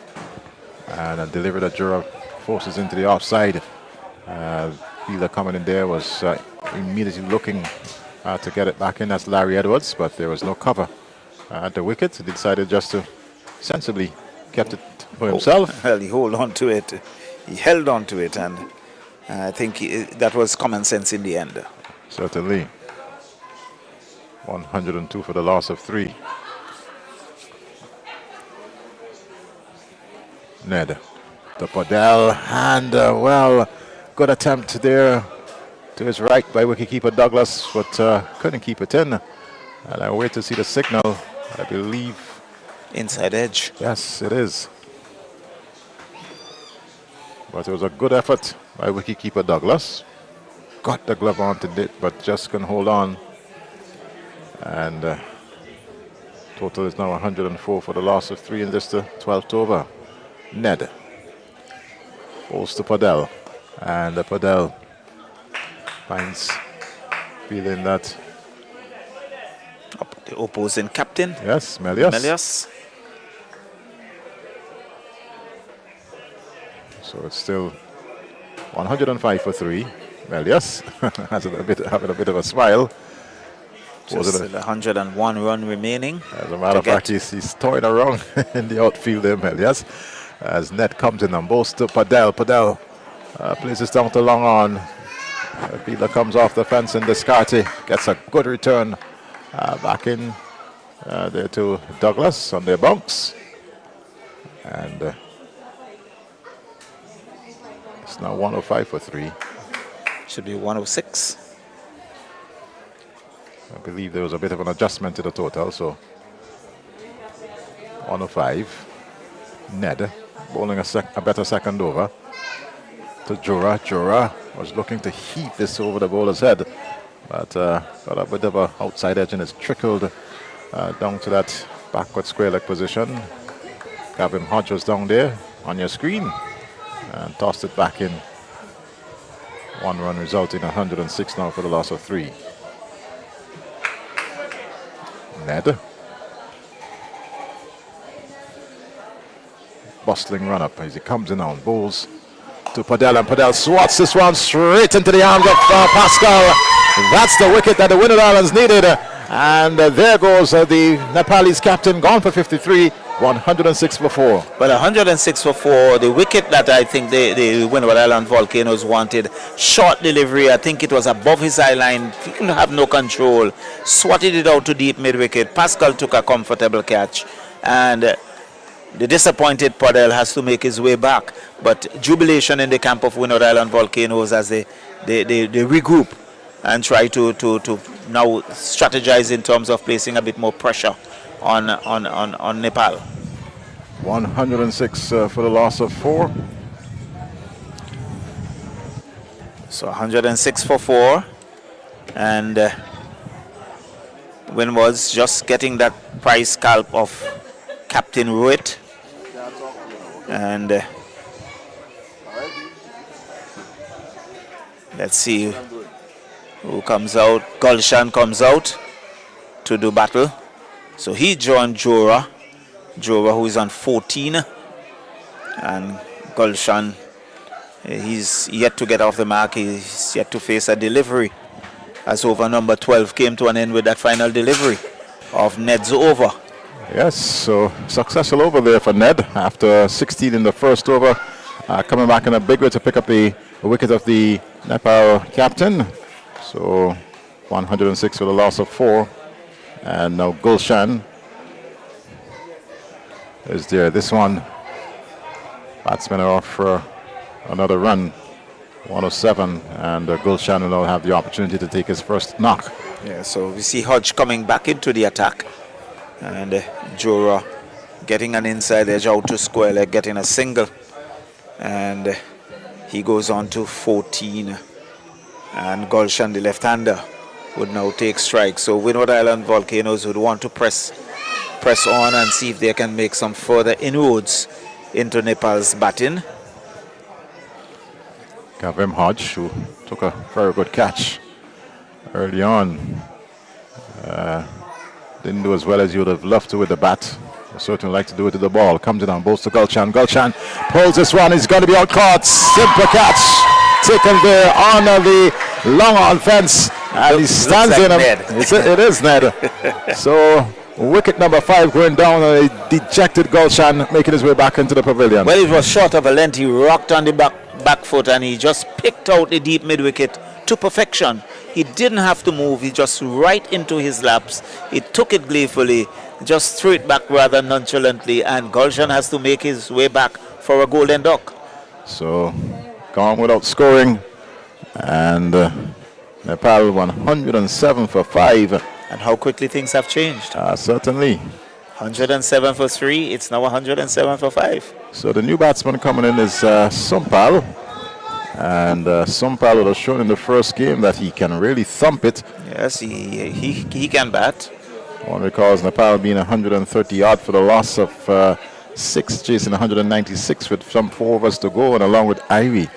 And a delivery that Jura forces into the offside. Fielder coming in there was immediately looking to get it back in. That's Larry Edwards, but there was no cover at the wicket. He decided just to sensibly kept it for himself. Well, he held on to it. He held on to it, and I think that was common sense in the end. Certainly. 102 for the loss of 3. Ned to Padel, and well, good attempt there to his right by wicketkeeper Douglas, but couldn't keep it in. And I wait to see the signal. I believe inside edge. Yes, it is. But it was a good effort by wicketkeeper Douglas. Got the glove onto it, but just can hold on. And total is now 104 for the loss of 3 in this the 12th over. Ned bowls to Padel, and Padel finds feeling that the opposing captain. Yes, Melias. So it's still 105 for 3. Well, yes, having a bit of a smile. Just 101 run remaining. As a matter of fact, he's toying around in the outfield there, Melias. As net comes in and balls to Padel. Padel places down to long on. Fielder comes off the fence and Descartes gets a good return back in there to Douglas on their bunks. And it's now 105 for 3. Should be 106. I believe there was a bit of an adjustment to the total, so 105. Ned bowling a better second over to Jura. Jura was looking to heave this over the bowler's head, but got a bit of an outside edge and it's trickled down to that backward square leg position. Gavin Hodge was down there on your screen and tossed it back in. 1 run resulting in 106 now for the loss of 3. Ned. Bustling run up as he comes in on bowls to Padel, and Padel swats this one straight into the arms of Pascal. That's the wicket that the Windward Islands needed. And there goes the Nepalese captain, gone for 53, 106 for 4. Well, 106 for 4, the wicket that I think the Windward Island Volcanoes wanted. Short delivery, I think it was above his eye line. He couldn't have no control. Swatted it out to deep mid-wicket. Pascal took a comfortable catch. And the disappointed Padel has to make his way back. But jubilation in the camp of Windward Island Volcanoes as they regroup and try to now strategize in terms of placing a bit more pressure on Nepal. 106 for the loss of 4. So 106 for 4. And Windward's just getting that prize scalp of Captain Rohit. And let's see who comes out. Gulshan comes out to do battle. So he joined Jora. Jora, who is on 14. And Gulshan, he's yet to get off the mark. He's yet to face a delivery. As over number 12 came to an end with that final delivery of Ned's over. Yes, so successful over there for Ned after 16 in the first over. Coming back in a big way to pick up the wicket of the Nepal captain. So 106 for the loss of 4. And now Gulshan is there. This one, batsmen are off for another run. 107, and Gulshan will now have the opportunity to take his first knock. Yeah, so we see Hodge coming back into the attack. And Jora getting an inside edge out to square leg, getting a single. And he goes on to 14. And Gulshan, the left-hander, would now take strike. So Windward Island Volcanoes would want to press on and see if they can make some further inroads into Nepal's batting. Gavin Hodge, who took a very good catch early on. Didn't do as well as you would have loved to with the bat. I certainly like to do it to the ball. Comes in on balls to Gulshan. Gulshan pulls this one. He's going to be out caught. Simple catch. Taken there on the long on fence. And he stands like in him. It is Ned. So wicket number 5 going down. A dejected Gulshan making his way back into the pavilion. Well, it was short of a length. He rocked on the back foot and he just picked out the deep mid wicket to perfection. He didn't have to move. He just right into his laps. He took it gleefully, just threw it back rather nonchalantly, and Gulshan has to make his way back for a golden duck. So gone without scoring, and Nepal 107 for 5. And how quickly things have changed. Certainly. 107 for 3, it's now 107 for 5. So the new batsman coming in is Sumpal. And Sumpal would have shown in the first game that he can really thump it. Yes, he can bat. One recalls Nepal being 130 odd for the loss of 6, chasing 196 with some 4 overs to go, and along with Ivy.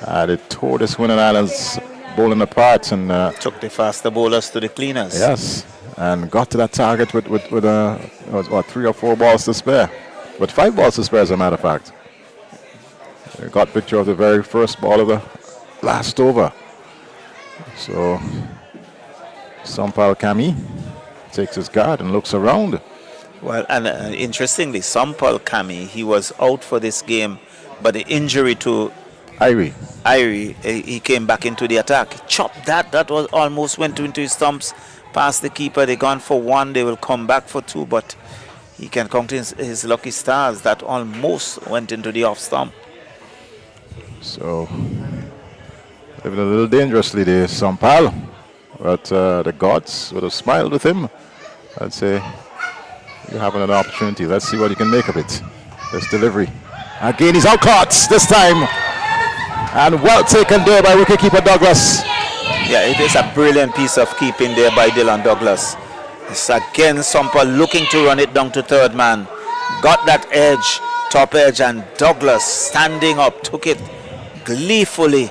They tore this Windward Islands bowling apart and took the faster bowlers to the cleaners. Yes, and got to that target with 3 or 4 balls to spare. With 5 balls to spare, as a matter of fact. They got picture of the very first ball of the last over. So Sampal Kami takes his guard and looks around. Well, and interestingly, Sampal Kami, he was out for this game, but the injury to Irie, he came back into the attack. Chopped that. That was almost went into his stumps, past the keeper. They gone for one. They will come back for two, but he can count his lucky stars. That almost went into the off stump. So living a little dangerously there, Sampal. But the gods would have smiled with him. I'd say you have an opportunity. Let's see what you can make of it. This delivery. Again, he's out caught this time. And well taken there by wicketkeeper Douglas. Yeah, it is a brilliant piece of keeping there by Dylan Douglas. It's again Sampal looking to run it down to third man. Got that edge, top edge, and Douglas standing up, took it gleefully.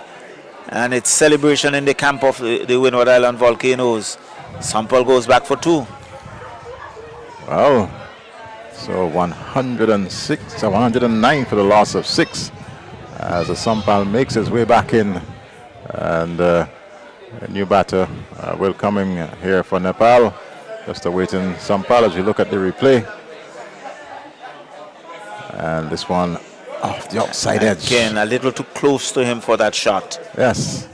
And it's celebration in the camp of the Windward Island Volcanoes. Sampal goes back for two. Well, so 106, 109 for the loss of 6. As the Sampal makes his way back in. And a new batter will come in here for Nepal. Just awaiting Sampal as we look at the replay. And this one off the outside edge. Again, a little too close to him for that shot. Yes.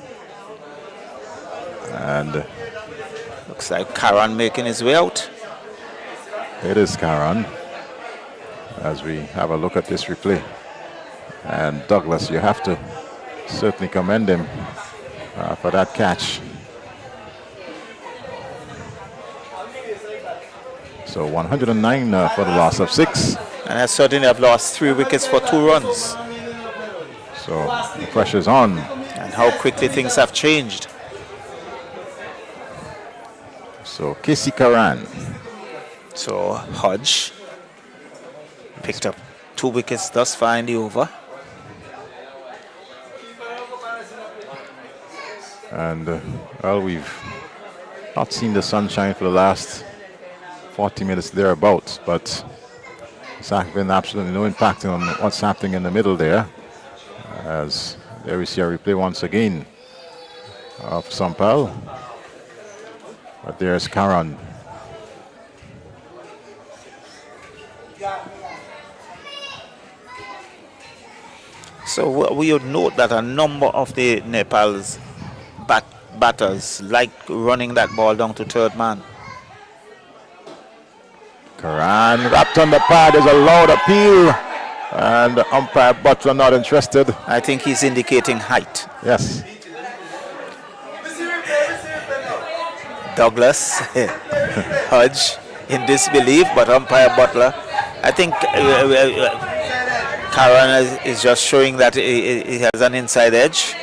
And looks like Karan making his way out. It is Karan. As we have a look at this replay. And Douglas, you have to certainly commend him for that catch. So 109 for the loss of 6. And I certainly have lost 3 wickets for 2 runs. So the pressure's on. And how quickly things have changed. So Casey Karan. So Hodge picked up 2 wickets thus far in the over. And well, we've not seen the sunshine for the last 40 minutes thereabouts, but it's been absolutely no impact on what's happening in the middle there. As there we see a replay once again of Sampal. But there's Karan. So we would note that a number of the Nepal's batters like running that ball down to third man. Karan wrapped on the pad is a loud appeal, and umpire Butler not interested. I think he's indicating height. Yes. Douglas, Hodge in disbelief, but umpire Butler, I think Karan is just showing that he has an inside edge.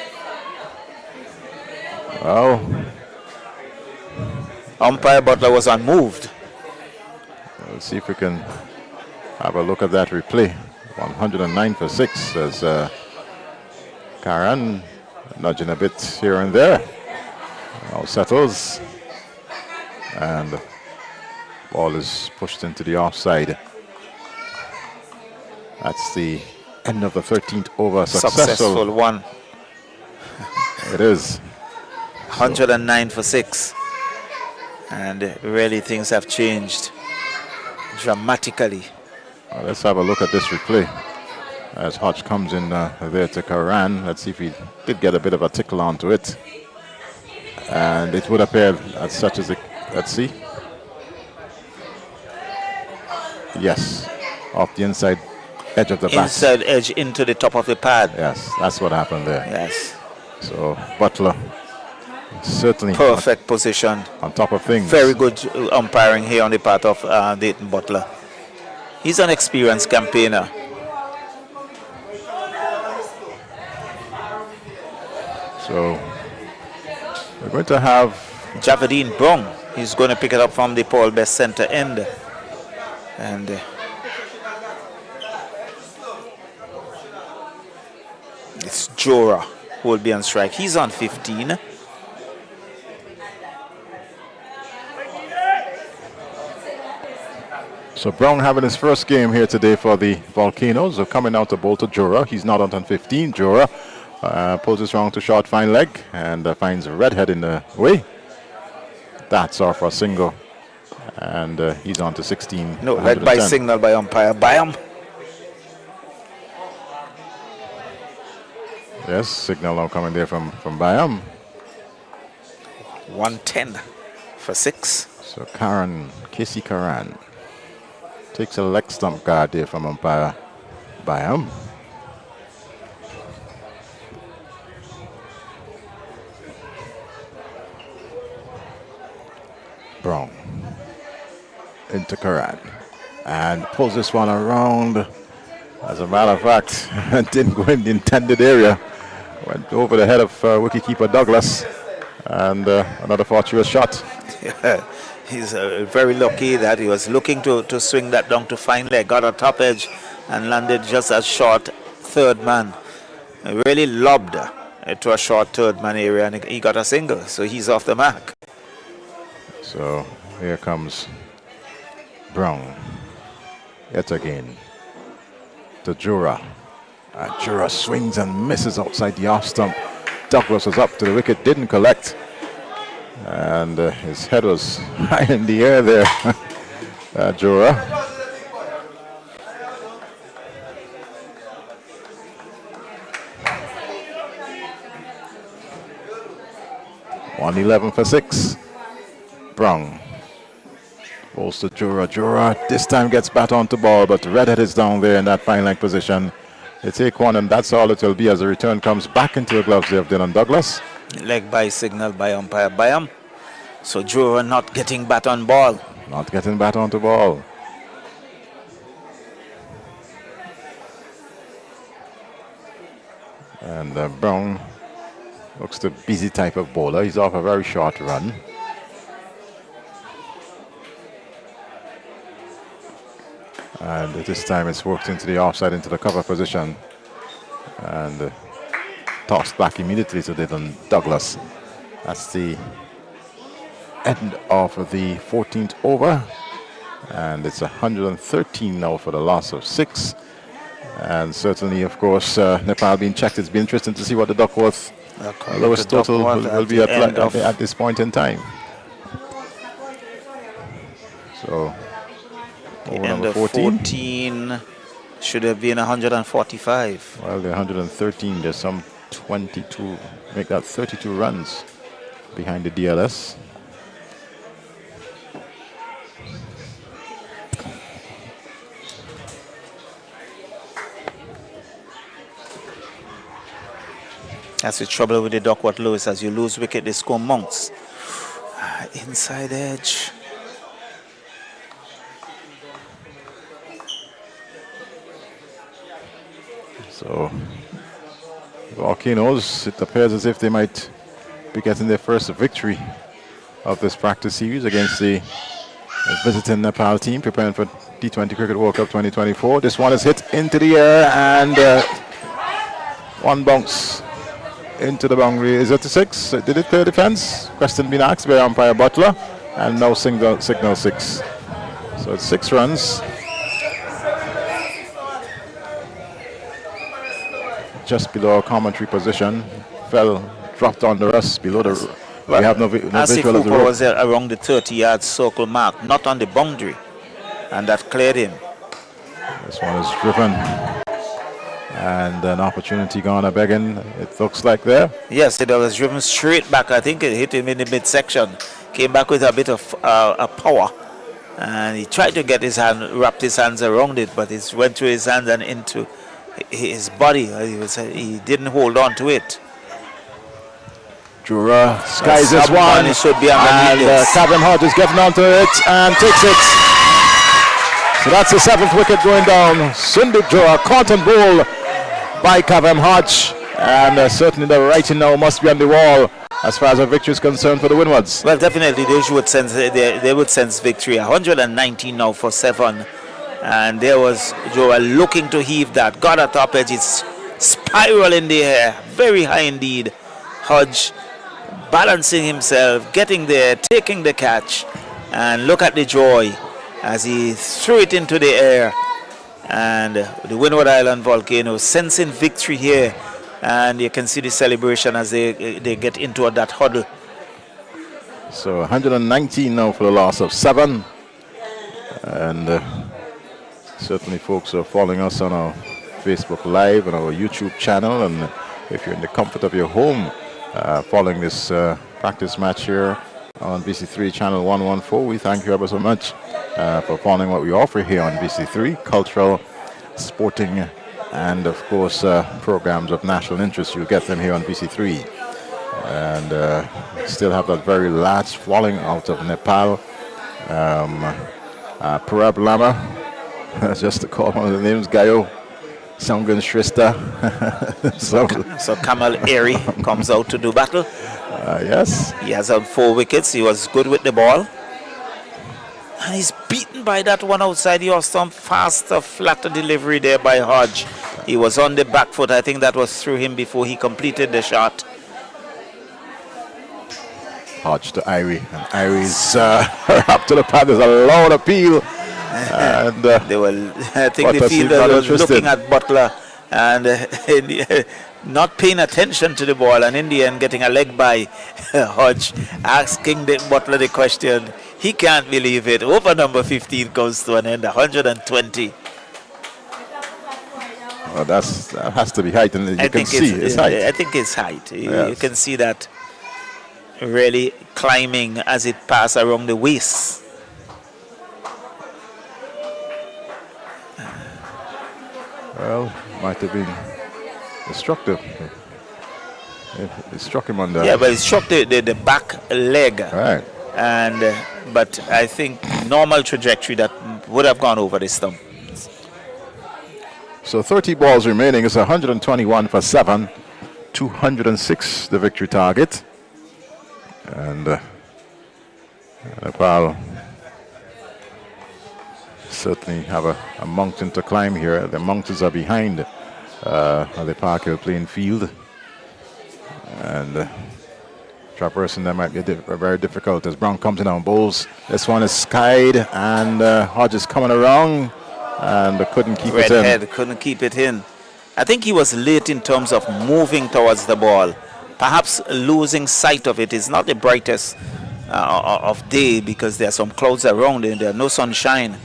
Oh. Umpire Butler was unmoved. Let's see if we can have a look at that replay. 109 for 6 as Karan nudging a bit here and there. Now settles. And ball is pushed into the offside. That's the end of the 13th over. Successful one. It is. 109 for 6. And really things have changed dramatically. Let's have a look at this replay. As Hodge comes in there to Karan. Let's see if he did get a bit of a tickle onto it. And it would appear as such as it. Let's see. Yes. Off the inside edge of the bat. Inside edge into the top of the pad. Yes, that's what happened there. Yes. So Butler certainly perfect position on top of things. Very good umpiring here on the part of Dayton Butler. He's an experienced campaigner. So we're going to have Javadine Brown. He's going to pick it up from the Paul Best center end. And it's Jora who will be on strike. He's on 15. So Brown having his first game here today for the Volcanoes. So coming out to bowl to Jura. He's not out on 15. Jura pulls his round to short fine leg and finds Redhead in the way. That's off for a single. And he's on to 16. No, red by signal by umpire Byam. Yes, signal now coming there from Byam. 110 for 6. So Casey Karan takes a leg stump guard there from umpire Byam. Brown into Karan and pulls this one around. As a matter of fact, didn't go in the intended area. Went over the head of wicketkeeper Douglas, and another fortuitous shot. Yeah, he's very lucky that he was looking to swing that down to fine leg, got a top edge and landed just a short third man. Really lobbed to a short third man area, and he got a single, so he's off the mark. So here comes Brown yet again to Jura. And Jura swings and misses outside the off stump. Douglas was up to the wicket, didn't collect. And his head was high in the air there. Jura. .111 for 6. Brown bowls to Jura. Jura this time gets bat onto ball, but Redhead is down there in that fine leg position. They take one, and that's all it will be as the return comes back into the gloves there of Dylan Douglas. Leg by signal by umpire Byam. So Jura not getting bat on ball. Not getting bat onto ball. And Brown looks the busy type of bowler. He's off a very short run. And this time it's worked into the offside, into the cover position. And tossed back immediately to Dylan Douglas. That's the end of the 14th over. And it's 113 now for the loss of 6. And certainly, of course, Nepal being checked. It's been interesting to see what the Duckworth lowest total will be at this point in time. So, the end of 14 should have been 145. Well, they're 113. There's some 22, make that 32 runs behind the DLS. That's the trouble with the Duckworth Lewis. As you lose wicket, they score mounts. Inside edge. So, Volcanoes, it appears as if they might be getting their first victory of this practice series against the visiting Nepal team preparing for T20 Cricket World Cup 2024. This one is hit into the air and one bounce into the boundary. Is it a 6? Did it clear the fence? Question being asked by umpire Butler, and now signal 6. So it's 6 runs. Just below our commentary position, dropped under us below the. We have no visual of the rope. Was around the 30-yard circle mark, not on the boundary, and that cleared him. This one is driven, and an opportunity gone a begging. It looks like there. Yes, it was driven straight back. I think it hit him in the midsection. Came back with a bit of power, and he tried to get his hand, wrapped his hands around it, but it went through his hands and into his body. He didn't hold on to it. Jura skies this one, it should be and Kevin Hodge is getting onto it and takes it. So that's the 7th wicket going down. Sundip Jura caught and bowled by Kevin Hodge, and certainly the writing now must be on the wall as far as a victory is concerned for the Windwards. Well, definitely they would sense victory. 119 now for 7. And there was Jura looking to heave that. Got a top edge. It's spiral in the air. Very high indeed. Hodge balancing himself, getting there, taking the catch. And look at the joy as he threw it into the air. And the Windward Island Volcanoes sensing victory here. And you can see the celebration as they get into that huddle. So 119 now for the loss of 7. And certainly folks are following us on our Facebook Live and our YouTube channel. And if you're in the comfort of your home following this practice match here on BC3 channel 114, we thank you ever so much for following what we offer here on BC3, cultural, sporting, and of course programs of national interest. You'll get them here on BC3. And still have that very last falling out of Nepal. Parab Lama, just to call one of the names, Gayo Sangan Shrista. So Kamal Airy comes out to do battle. Yes. He has 4 wickets. He was good with the ball. And he's beaten by that one outside the off-stump. Faster, flatter delivery there by Hodge. He was on the back foot. I think that was through him before he completed the shot. Hodge to Irie. And Irie's up to the pad. There's a loud appeal. And they were, I think the fielder was looking at Butler and not paying attention to the ball, and in the end getting a leg by Hodge, asking the Butler the question. He can't believe it. Over number 15 goes to an end, 120. Well, that has to be height, and you can see it's height. I think it's height. Yes. You can see that really climbing as it passes around the waist. Well, might have been destructive. It struck him on the... Yeah, but it struck the back leg. Right. And but I think normal trajectory that would have gone over the stump. So 30 balls remaining. It's 121 for 7. 206 the victory target. And Nepal certainly have a mountain to climb here. The mountains are behind the Park Hill playing field. And traversing them might be very difficult as Brown comes in on bowls. This one is skied, and Hodge is coming around and couldn't keep it in. Redhead couldn't keep it in. I think he was late in terms of moving towards the ball. Perhaps losing sight of it is not the brightest of day because there are some clouds around and there's no sunshine.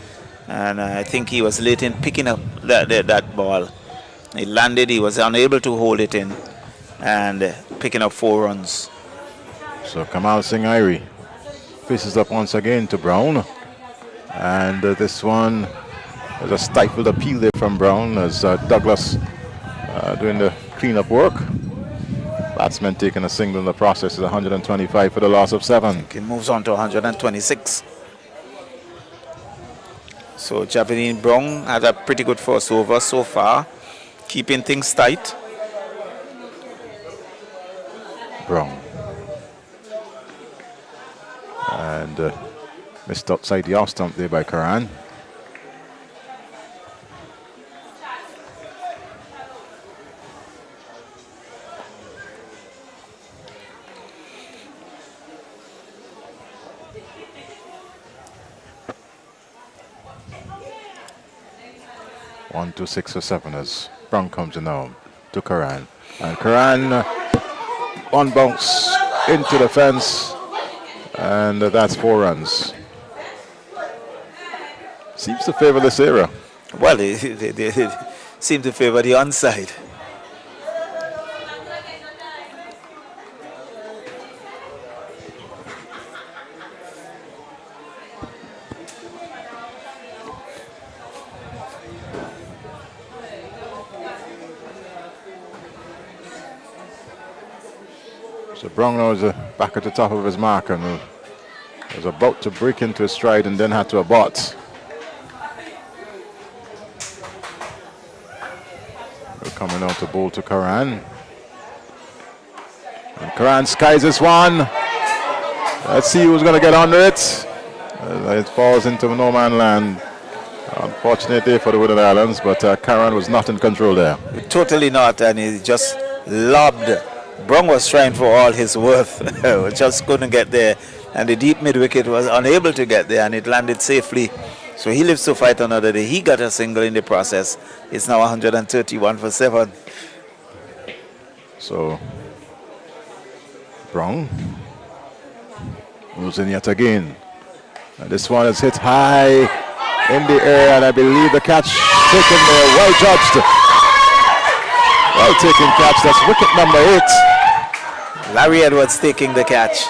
And I think he was late in picking up that ball. He landed, he was unable to hold it in, and picking up 4 runs. So Kamal Singh Irie faces up once again to Brown. And this one is a stifled appeal there from Brown as Douglas doing the cleanup work. Batsman taking a single in the process is 125 for the loss of 7. It moves on to 126. So Javelin Brown had a pretty good first over so far, keeping things tight. Brown. And missed outside the off stump there by Karan. One to 6 or 7 as Brown comes in now to Karan. And Karan on bounce into the fence. And that's 4 runs. Seems to favor this era. Well, they seem to favor the onside. So Brown now is back at the top of his mark and was about to break into a stride and then had to abort. We're coming out to bowl to Karan. And Karan skies this one. Let's see who's going to get under it. It falls into no man land. Unfortunate day for the Windward Islands, but Karan was not in control there. Totally not, and he just lobbed. Brown was trying for all his worth, just couldn't get there. And the deep mid wicket was unable to get there, and it landed safely So he lives to fight another day. He got a single in the process. It's now 131 for 7. So Brown moves in yet again. And this one is hit high in the air, and I believe the catch taken there. Well judged. Well taken catch. That's wicket number 8. Larry Edwards taking the catch.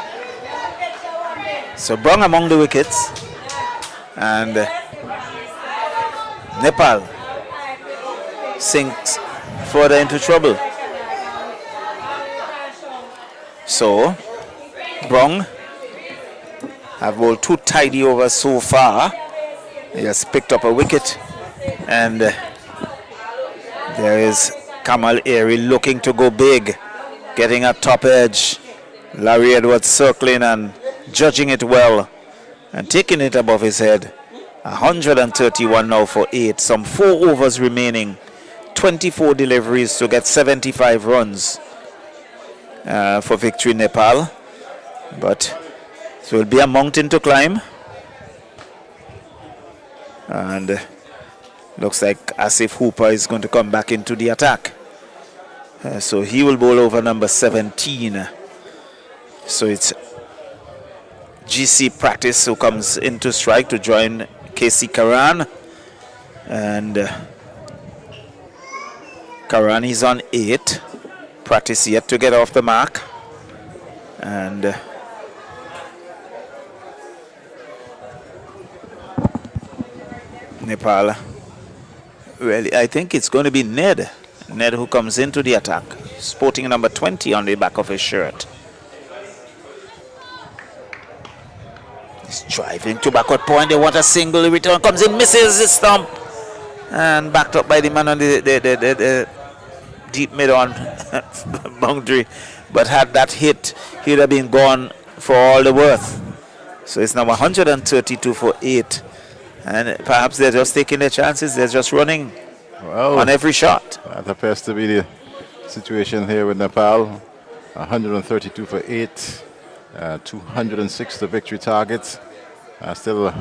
So Brown among the wickets. And Nepal sinks further into trouble. So Brown have bowled 2 tidy overs so far. He has picked up a wicket, and there is Kamal Airy looking to go big, getting a top edge. Larry Edwards circling and judging it well and taking it above his head. 131 now for 8. Some 4 overs remaining. 24 deliveries to get 75 runs for victory Nepal. But it will be a mountain to climb. And looks like Asif Hooper is going to come back into the attack. So he will bowl over number 17. So it's GC Practice who comes into strike to join KC Karan. And Karan is on 8. Practice yet to get off the mark. And Nepal, well, I think it's going to be Ned who comes into the attack, sporting number 20 on the back of his shirt. He's driving to backward point. They want a single. The return comes in, misses the stump, and backed up by the man on the deep mid-on boundary. But had that hit, he'd have been gone for all the worth. So it's now 132 for 8. And perhaps they're just taking their chances. They're just running on every shot. That appears to be the situation here with Nepal. 132 for 8. 206 the victory target. Still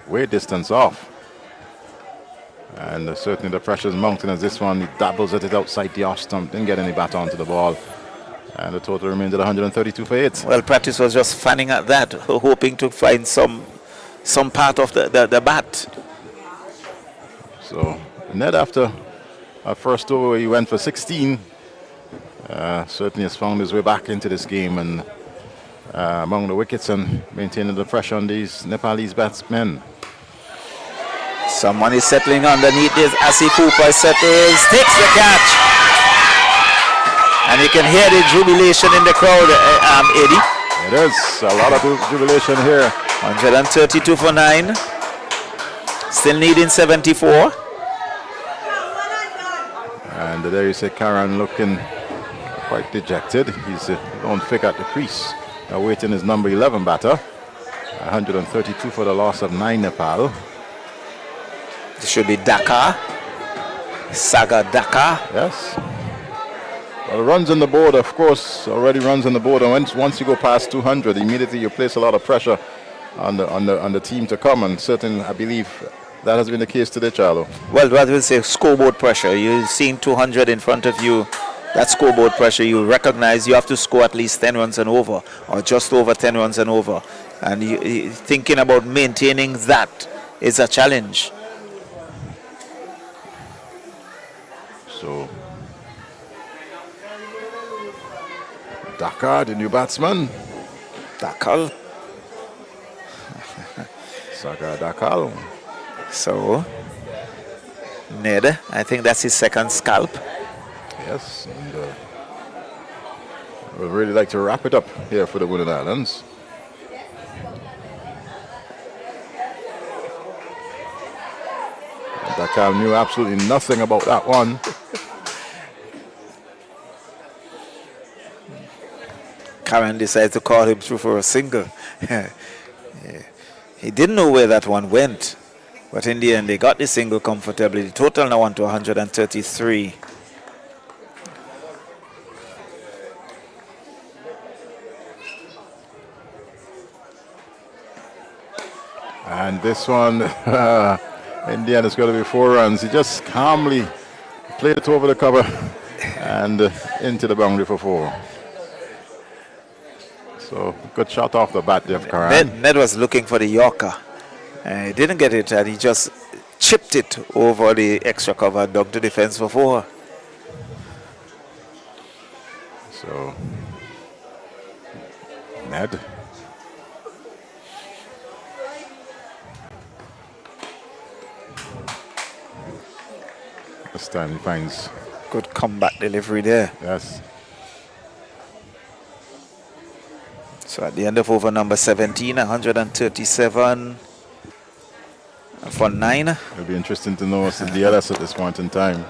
way distance off. And certainly the pressure is mounting as this one. He dabbles at it outside the off stump. Didn't get any bat onto the ball. And the total remains at 132 for 8. Well, Practice was just fanning at that, hoping to find some part of the bat. So Ned, after a first over he went for 16, certainly has found his way back into this game and among the wickets and maintaining the pressure on these Nepalese batsmen. Someone is settling underneath this. Asif Hooper settles, takes the catch. And you can hear the jubilation in the crowd, Eddie. It is a lot of jubilation here. 132 for 9. Still needing 74. And there you see Karan looking quite dejected. He's on figure at the crease, awaiting his number 11 batter. 132 for the loss of 9 Nepal. This should be Dhaka. Saga Dhaka. Yes. Well, runs on the board, of course, already runs on the board. And once you go past 200, immediately you place a lot of pressure on the team to come. And certainly, I believe that has been the case today, Charlo. Well, what will say scoreboard pressure. You've seen 200 in front of you. That scoreboard pressure, you recognize you have to score at least 10 runs and over, or just over 10 runs and over. And you thinking about maintaining that is a challenge. So Dhaka, the new batsman. Dakal. Saga Dakal. So Ned, I think that's his second scalp. Yes, and I would really like to wrap it up here for the Windward Islands. Dakal knew absolutely nothing about that one. Karen decided to call him through for a single. Yeah. He didn't know where that one went, but in the end they got the single comfortably. The total now on to 133. And this one, in the end, it's going to be 4 runs. He just calmly played it over the cover and into the boundary for 4. So, good shot off the bat there for Karan. Ned was looking for the Yorker. He didn't get it, and he just chipped it over the extra cover and dug to the fence for 4. So, Ned. This time he finds good comeback delivery there. Yes. So at the end of over number 17, 137 for 9. It'll be interesting to know what's the DLS at this point in time.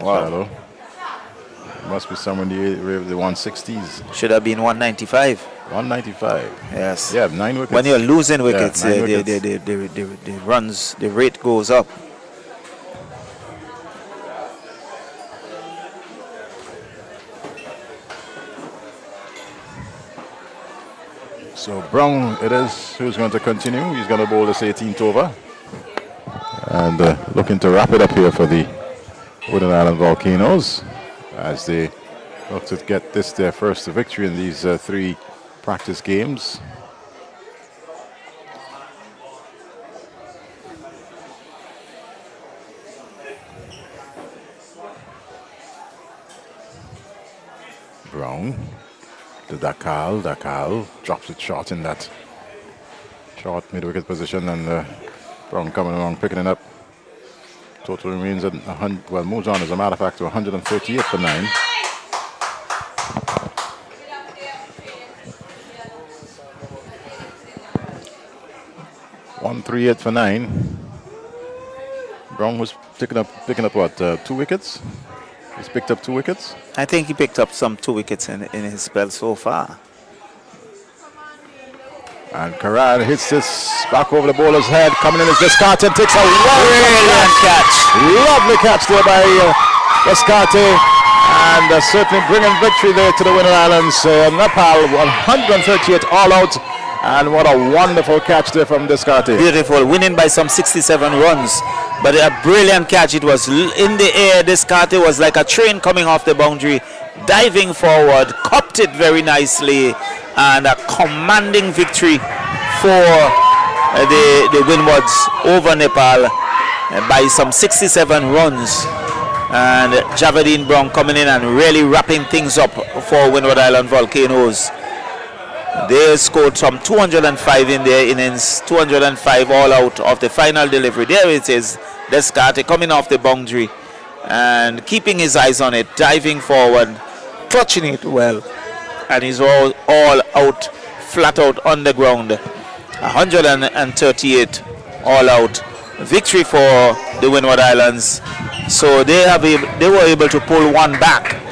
Wow. Must be somewhere in the area of the 160s. Should have been 195. 195. Yes. Yeah, 9 wickets. When you're losing wickets, Yeah, 9 the rate goes up. So Brown it is who's going to continue. He's going to bowl this 18th over. And looking to wrap it up here for the Windward Island Volcanoes as they look to get this their first victory in these 3 practice games. Brown. The Dakal drops it short in that short mid-wicket position, and Brown coming along picking it up. Total remains at moves on as a matter of fact to 138 for 9. .138 for 9. Brown was picking up what 2 wickets. He's picked up 2 wickets. I think he picked up some 2 wickets in his spell so far. And Karan hits this back over the bowler's head. Coming in is Descartes and takes a brilliant catch. Lovely catch there by Descartes. And certainly bringing victory there to the Windward Islands. Nepal 138 all out. And what a wonderful catch there from Descartes. Beautiful, winning by some 67 runs. But a brilliant catch. It was in the air. Descartes was like a train coming off the boundary, diving forward, copped it very nicely, and a commanding victory for the Windwards over Nepal by some 67 runs. And Javadine Brown coming in and really wrapping things up for Windward Island Volcanoes. They scored some 205 in their innings, 205 all out of the final delivery. There it is, Descartes coming off the boundary and keeping his eyes on it, diving forward, clutching it well, and he's all out, flat out on the ground. 138 all out. Victory for the Windward Islands. So they were able to pull one back.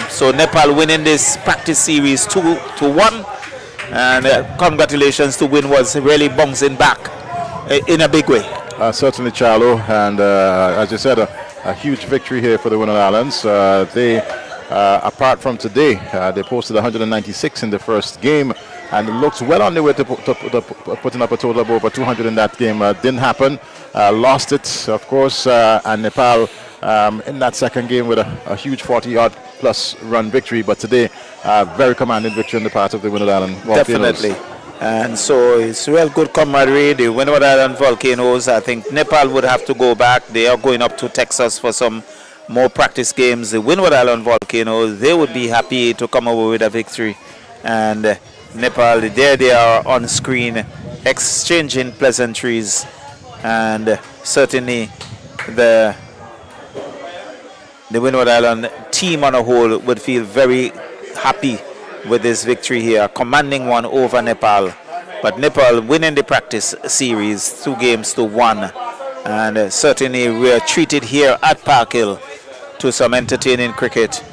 So Nepal winning this practice series 2-1, and congratulations to Windwards really bouncing back in a big way. Certainly, Charlo, and as you said, a huge victory here for the Windward Islands. They, apart from today, they posted 196 in the first game, and looks well on the way to putting up a total of over 200 in that game. Didn't happen. Lost it, of course, and Nepal in that second game with a huge 40-odd plus run victory. But today, very commanding victory on the part of the Windward Island Volcanoes. Definitely. And so it's real good camaraderie. The Windward Island Volcanoes, I think Nepal would have to go back. They are going up to Texas for some more practice games. The Windward Island Volcanoes, they would be happy to come over with a victory. And Nepal, there they are on screen exchanging pleasantries. And certainly the Windward Island team on a whole would feel very happy with this victory here, commanding one over Nepal. But Nepal winning the practice series 2-1. And certainly we are treated here at Park Hill to some entertaining cricket,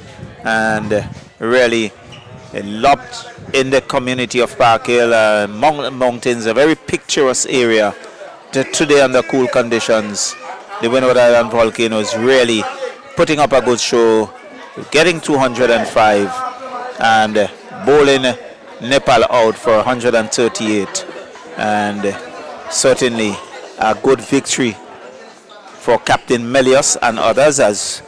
and really locked in the community of Park Hill, mountains, a very picturesque area today under cool conditions. The Windward Island Volcanoes really putting up a good show, getting 205 and bowling Nepal out for 138. And certainly a good victory for Captain Melios and others, as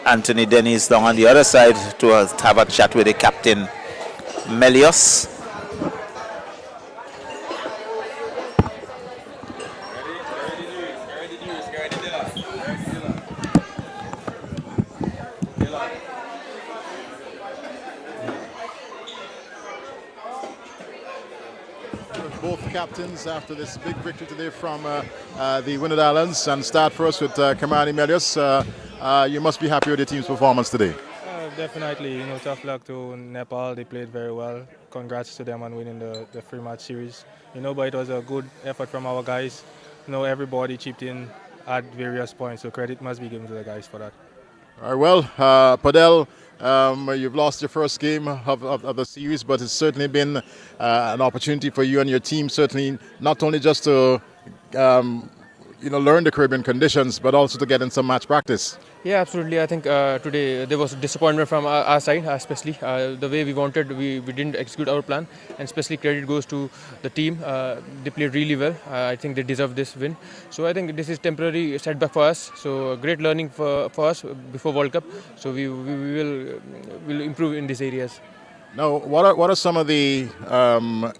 Anthony Dennis down on the other side to have a chat with the Captain Melios. Both captains after this big victory today from the Windward Islands, and start first with Kamani Melios. You must be happy with your team's performance today. Definitely, tough luck to Nepal. They played very well. Congrats to them on winning the free match series. But it was a good effort from our guys. Everybody chipped in at various points, so credit must be given to the guys for that. All right, well, Padel, you've lost your first game of the series, but it's certainly been an opportunity for you and your team, certainly not only just to learn the Caribbean conditions, but also to get in some match practice. Yeah, absolutely. I think today there was disappointment from our side, especially the way we wanted. We didn't execute our plan, and especially credit goes to the team. They played really well. I think they deserve this win. So I think this is temporary setback for us. So great learning for us before World Cup. So we will improve in these areas. Now, what are some of the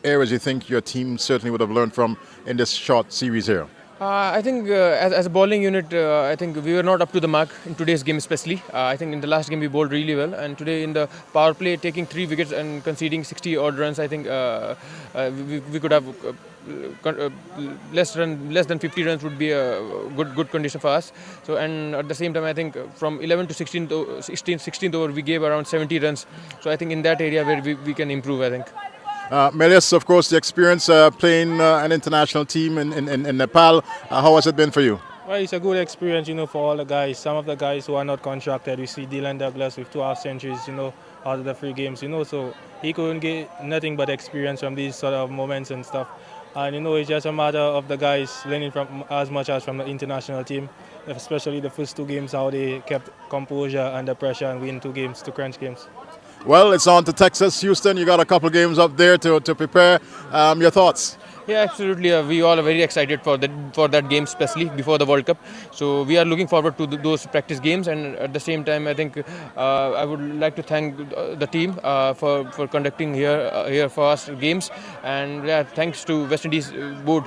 areas you think your team certainly would have learned from in this short series here? I think as a bowling unit, I think we were not up to the mark in today's game especially. I think in the last game we bowled really well, and today in the power play, taking 3 wickets and conceding 60 odd runs, I think we could have less than 50 runs would be a good condition for us. So, and at the same time, I think from 11 to 16th over we gave around 70 runs. So I think in that area where we can improve, I think. Melios, of course, the experience playing an international team in Nepal. How has it been for you? Well, it's a good experience, for all the guys. Some of the guys who are not contracted, we see Dylan Douglas with 2 half centuries, out of the 3 games, so he couldn't get nothing but experience from these sort of moments and stuff. And, it's just a matter of the guys learning from as much as from the international team, especially the first 2 games, how they kept composure under pressure and win 2 games, 2 crunch games. Well, it's on to Texas, Houston. You got a couple of games up there to prepare. Your thoughts? Yeah, absolutely. We all are very excited for that game, especially before the World Cup. So we are looking forward to those practice games, and at the same time, I think I would like to thank the team for conducting here for us games, and thanks to West Indies board.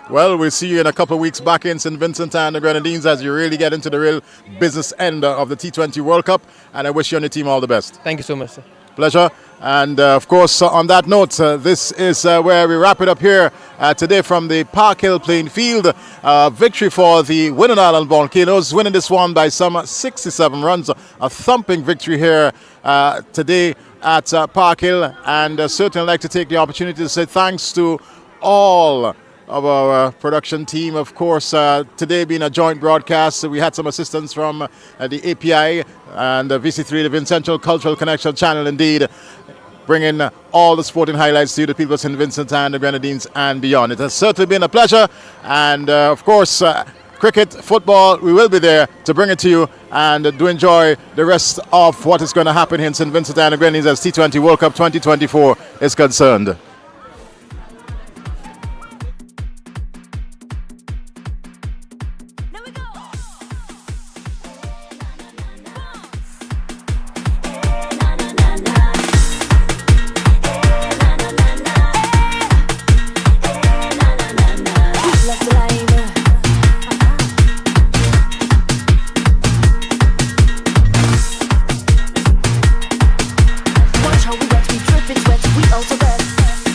Well, we'll see you in a couple of weeks back in St. Vincent and the Grenadines as you really get into the real business end of the T20 World Cup. And I wish you and your team all the best. Thank you so much, sir. Pleasure. And of course, on that note, this is where we wrap it up here today from the Park Hill playing field. Victory for the Windward Island Volcanoes, winning this one by some 67 runs. A thumping victory here today at Park Hill. And certainly I'd like to take the opportunity to say thanks to all of our production team. Of course, today being a joint broadcast, we had some assistance from the API and VC3, the Vincential Cultural Connection channel, indeed, bringing all the sporting highlights to you, the people of St. Vincent and the Grenadines and beyond. It has certainly been a pleasure, and of course, cricket, football, we will be there to bring it to you, and do enjoy the rest of what is going to happen here in St. Vincent and the Grenadines as T20 World Cup 2024 is concerned. Watch how we get, we drip, it's wet, we out of breath.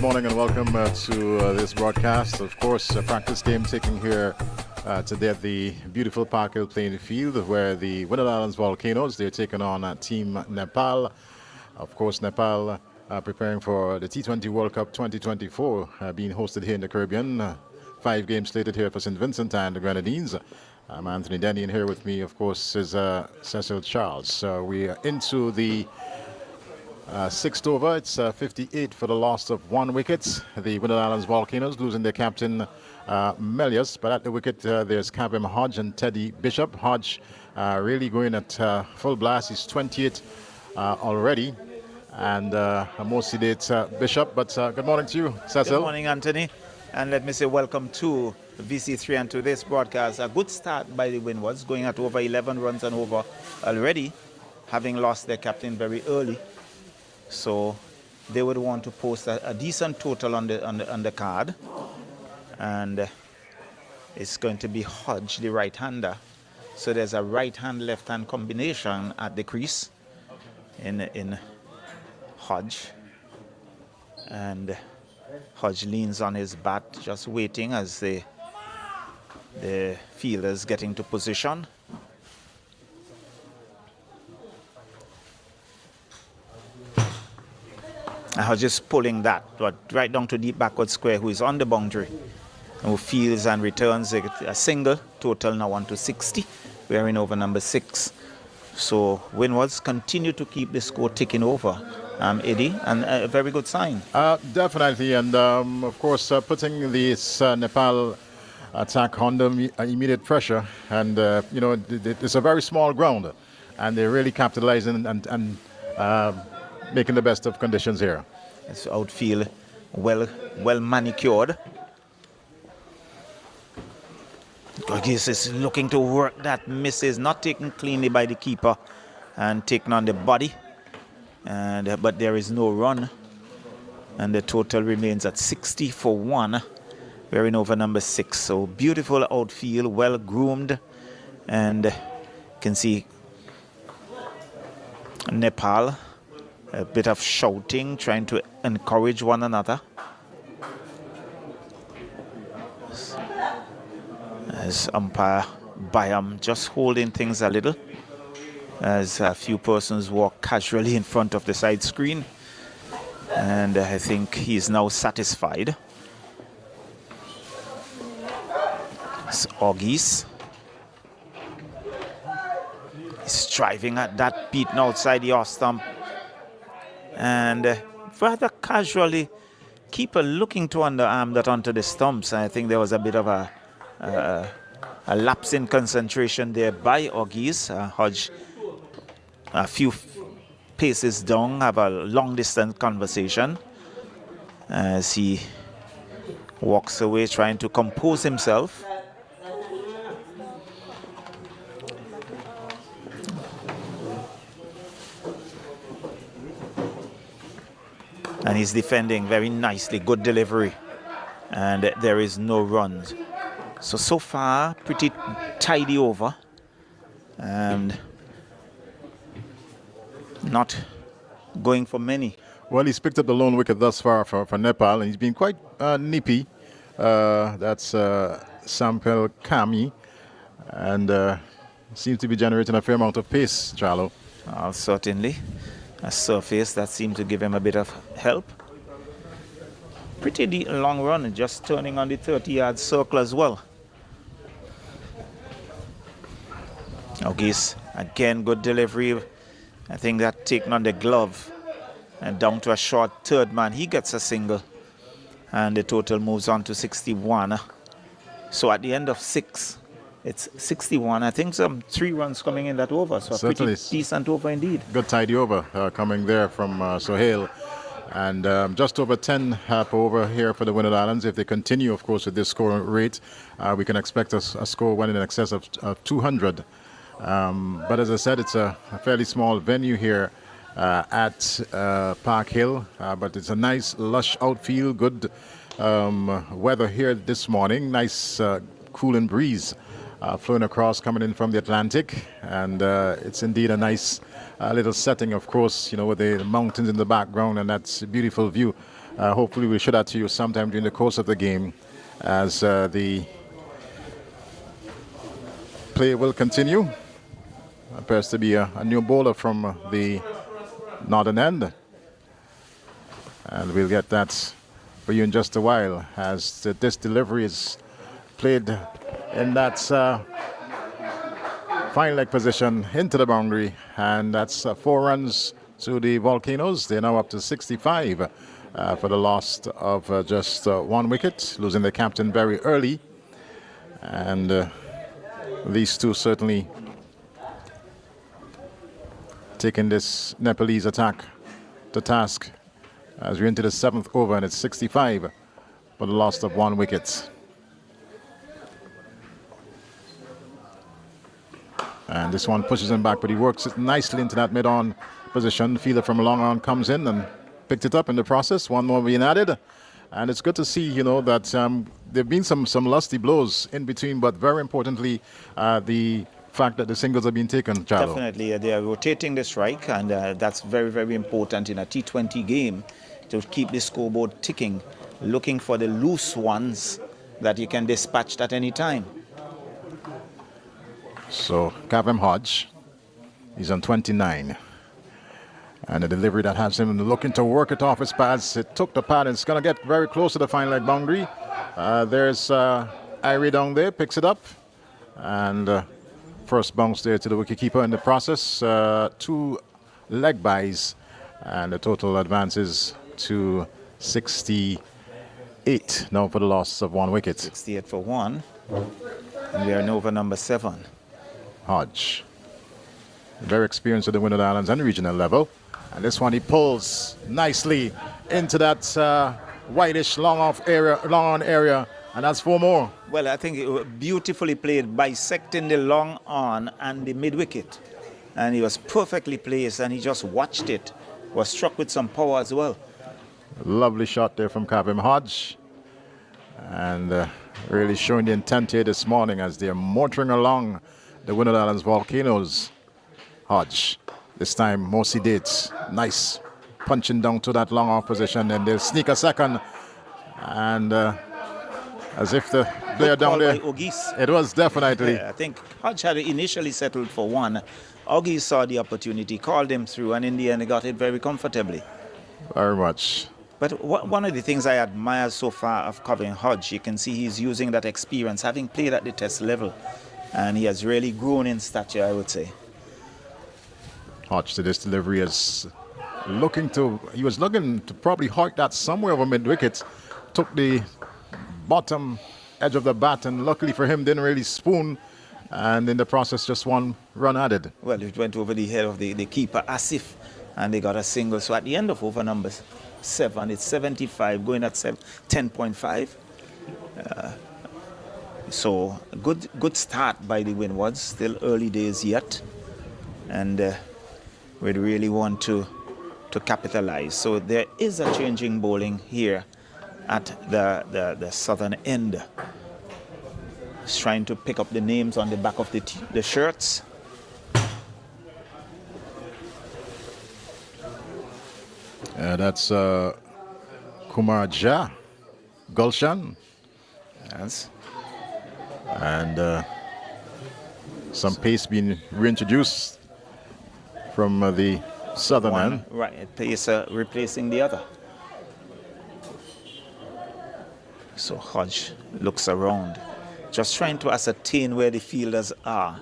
morning and welcome to this broadcast. Of course, a practice game taking here today at the beautiful Park Hill playing field where the Windward Islands Volcanoes, they're taking on Team Nepal. Of course, Nepal preparing for the T20 World Cup 2024 being hosted here in the Caribbean. 5 games slated here for St. Vincent and the Grenadines. I'm Anthony Denny, and here with me, of course, is Cecil Charles. We are into the 6th over. It's 58 for the loss of 1 wicket. The Windward Islands Volcanoes losing their captain Melius, but at the wicket there's Kavem Hodge and Teddy Bishop. Hodge really going at full blast. He's 28 already, and mostly it's Bishop. But good morning to you, Cecil. Good morning, Anthony, and let me say welcome to VC3 and to this broadcast. A good start by the Windwards, going at over 11 runs and over already, having lost their captain very early. So they would want to post a decent total on the card, and it's going to be Hodge, the right-hander. So there's a right-hand, left-hand combination at the crease in Hodge, and Hodge leans on his bat, just waiting as the fielders get into position. Hodge is pulling that right down to deep backward square, who is on the boundary, who fields and returns a single. Total now on to 60. We're in over number 6. So Windwards continue to keep the score ticking over, Eddie, and a very good sign. Definitely, and of course putting this Nepal attack under immediate pressure, and it's a very small ground, and they're really capitalizing and making the best of conditions here. It's outfield well manicured. Gorgeous is looking to work that, misses, not taken cleanly by the keeper and taken on the body, but there is no run, and the total remains at 60 for 1. We're in over number 6. So beautiful outfield, well groomed, and you can see Nepal, a bit of shouting, trying to encourage one another. As umpire Byam just holding things a little, as a few persons walk casually in front of the side screen, and I think he's now satisfied. It's August. He's driving at that, beaten outside the off stump, and rather casually, keeper looking to underarm that onto the stumps. I think there was a bit of a lapse in concentration there by August. Hodge, a few paces down, have a long distance conversation as he walks away trying to compose himself. And he's defending very nicely, good delivery, and there is no runs. So far, pretty tidy over, and not going for many. Well, he's picked up the lone wicket thus far for Nepal, and he's been quite nippy. That's Sampel Kami, and seems to be generating a fair amount of pace, Charlo. Certainly. A surface that seemed to give him a bit of help. Pretty long run, just turning on the 30-yard circle as well. August, again, good delivery. I think that taken on the glove and down to a short third man. He gets a single, and the total moves on to 61. So at the end of 6, it's 61. I think some 3 runs coming in that over. So a pretty decent over indeed. Good tidy over coming there from Sohail. And just over 10 over here for the Windward Islands. If they continue, of course, with this scoring rate, we can expect a score well in excess of 200. But as I said, it's a fairly small venue here at Park Hill. But it's a nice, lush outfield, good weather here this morning. Nice cooling breeze flowing across, coming in from the Atlantic, and it's indeed a nice little setting, of course, with the mountains in the background, and that's a beautiful view Hopefully we'll show that to you sometime during the course of the game as the play will continue. Appears to be a new bowler from the northern end. And we'll get that for you in just a while as this delivery is played in that fine leg position into the boundary. And that's 4 runs to the Volcanoes. They're now up to 65 for the loss of just 1 wicket, losing their captain very early. And these two certainly taking this Nepalese attack to task as we're into the 7th over and it's 65 for the loss of 1 wicket. And this one pushes him back, but he works it nicely into that mid-on position. Fielder from long on comes in and picked it up in the process. 1 more being added. And it's good to see, you know, that there have been some lusty blows in between, but very importantly, the fact that the singles have been taken, Chalo. Definitely, they are rotating the strike, and that's very, very important in a T20 game to keep the scoreboard ticking, looking for the loose ones that you can dispatch at any time. So, Kavem Hodge, he's on 29. And a delivery that has him looking to work it off his pads. It took the pad and it's going to get very close to the fine leg boundary. There's Irie down there, picks it up. And first bounce there to the wicketkeeper in the process. 2 leg byes. And the total advances to 68 now for the loss of 1 wicket. 68 for 1. And we are in over number 7. Hodge, very experienced at the Windward Islands and regional level. And this one he pulls nicely into that whitish long on area. And that's 4 more. Well, I think it was beautifully played, bisecting the long on and the mid wicket. And he was perfectly placed and he just watched it. Was struck with some power as well. Lovely shot there from Kavem Hodge. And really showing the intent here this morning as they're motoring along the Windward Islands Volcanoes. Hodge, this time Mosi Dates, nice punching down to that long off position, and they'll sneak a second. And as if the player down there, it was definitely. Yeah, I think Hodge had initially settled for 1. Oggy saw the opportunity, called him through, and in the end he got it very comfortably. Very much. But one of the things I admire so far of Kavem Hodge, you can see he's using that experience, having played at the test level. And he has really grown in stature, I would say. Hodge to this delivery is he was looking to probably hike that somewhere over mid-wicket. Took the bottom edge of the bat, and luckily for him, didn't really spoon. And in the process, just 1 run added. Well, it went over the head of the keeper, Asif, and they got a single. So at the end of over number 7, it's 75, going at 10.5. So good start by the Windwards. Still early days yet, and we'd really want to capitalize. So there is a changing bowling here at the southern end. He's trying to pick up the names on the back of the shirts. That's Kumar Jha, Gulshan. Yes. And some pace being reintroduced from the southern end. Right, pace replacing the other. So Hodge looks around, just trying to ascertain where the fielders are.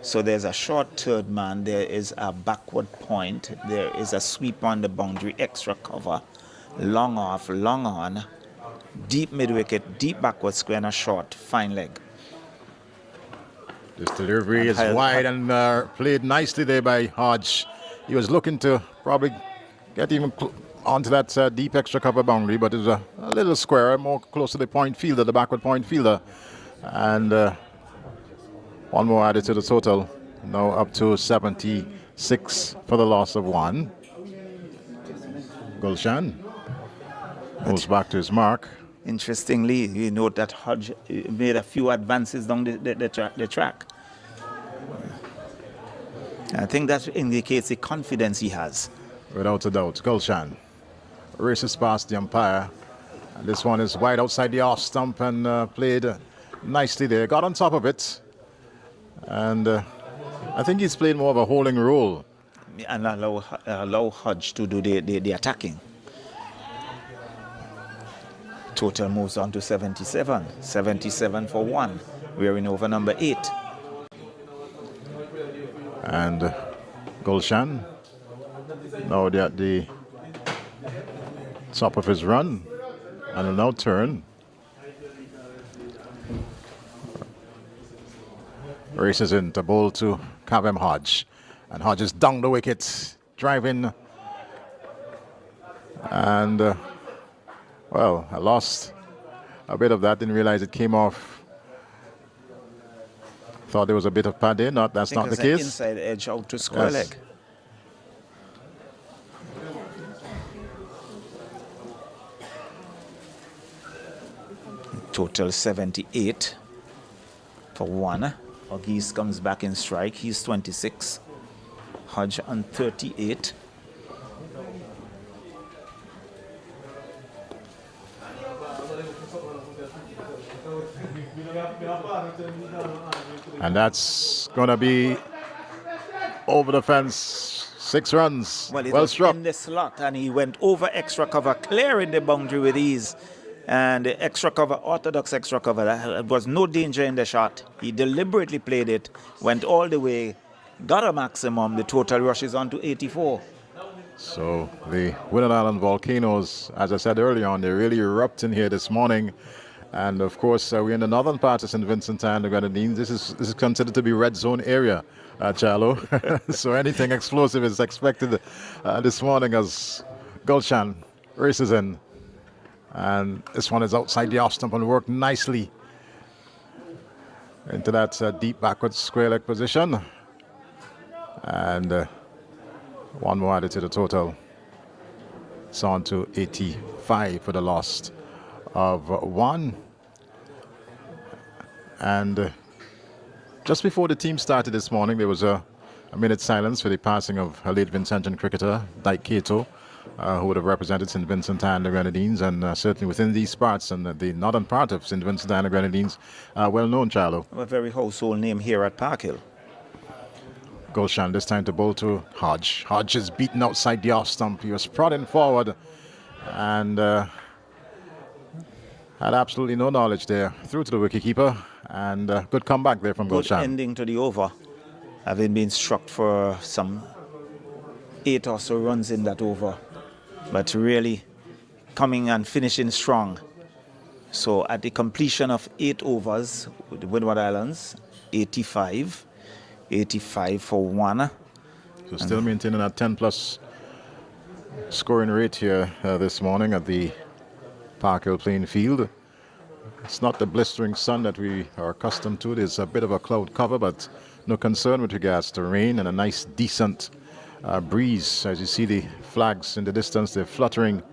So there's a short third man, there is a backward point, there is a sweep on the boundary, extra cover, long off, long on, deep mid-wicket, deep backward square, and a short, fine leg. This delivery is wide and played nicely there by Hodge. He was looking to probably get even onto that deep extra cover boundary, but it was a little square, more close to the point fielder, the backward point fielder. And 1 more added to the total, now up to 76 for the loss of 1. Gulshan moves back to his mark. Interestingly, you note that Hodge made a few advances down the track. I think that indicates the confidence he has. Without a doubt, Gulshan races past the umpire. And this one is wide outside the off stump and played nicely there. Got on top of it. And I think he's played more of a holding role. And allow Hodge to do the attacking. Total moves on to 77. 77 for 1. We're in over number 8. And Gulshan, now they're at the top of his run. And will now turn. Races in to bowl to Kavem Hodge. And Hodge is down the wicket, driving. And, well, I lost a bit of that, didn't realize it came off. Thought there was a bit of pad there, that's not the case. Inside edge out to square leg. Total 78 for 1. Ogis comes back in strike. He's 26. Hodge on 38. And that's going to be over the fence. 6 runs. Well, it well was struck. in the slot, and he went over extra cover, clearing the boundary with ease. And the extra cover, orthodox extra cover, there was no danger in the shot. He deliberately played it, went all the way, got a maximum. The total rushes on to 84. So the Windward Island volcanoes, as I said earlier on, they're really erupting here this morning. And of course, we're in the northern part of St. Vincent and the Grenadines. This is considered to be red zone area, Charlo. So anything explosive is expected this morning as Gulshan races in. And this one is outside the off stump and worked nicely into that deep backward square leg position. And one more added to the total. It's on to 85 for the loss of 1. And just before the team started this morning, there was a minute silence for the passing of a late Vincentian cricketer, Dyke Cato, who would have represented St. Vincent and the Grenadines, and certainly within these parts and the northern part of St. Vincent and the Grenadines, well known, Charlo. A very household name here at Park Hill. Gulshan this time to bowl to Hodge. Hodge is beaten outside the off stump. He was prodding forward and had absolutely no knowledge there. Through to the wicketkeeper, and good comeback there from Good Gulshan. ending to the over, having been struck for some 8 or so runs in that over, but really coming and finishing strong. So at the completion of 8 overs with the Windward Islands, 85 for 1. So still maintaining that 10+ scoring rate here this morning at the Park Hill playing field. It's not the blistering sun that we are accustomed to. There's a bit of a cloud cover, but no concern with regards to rain, and a nice decent breeze. As you see the flags in the distance, they're fluttering,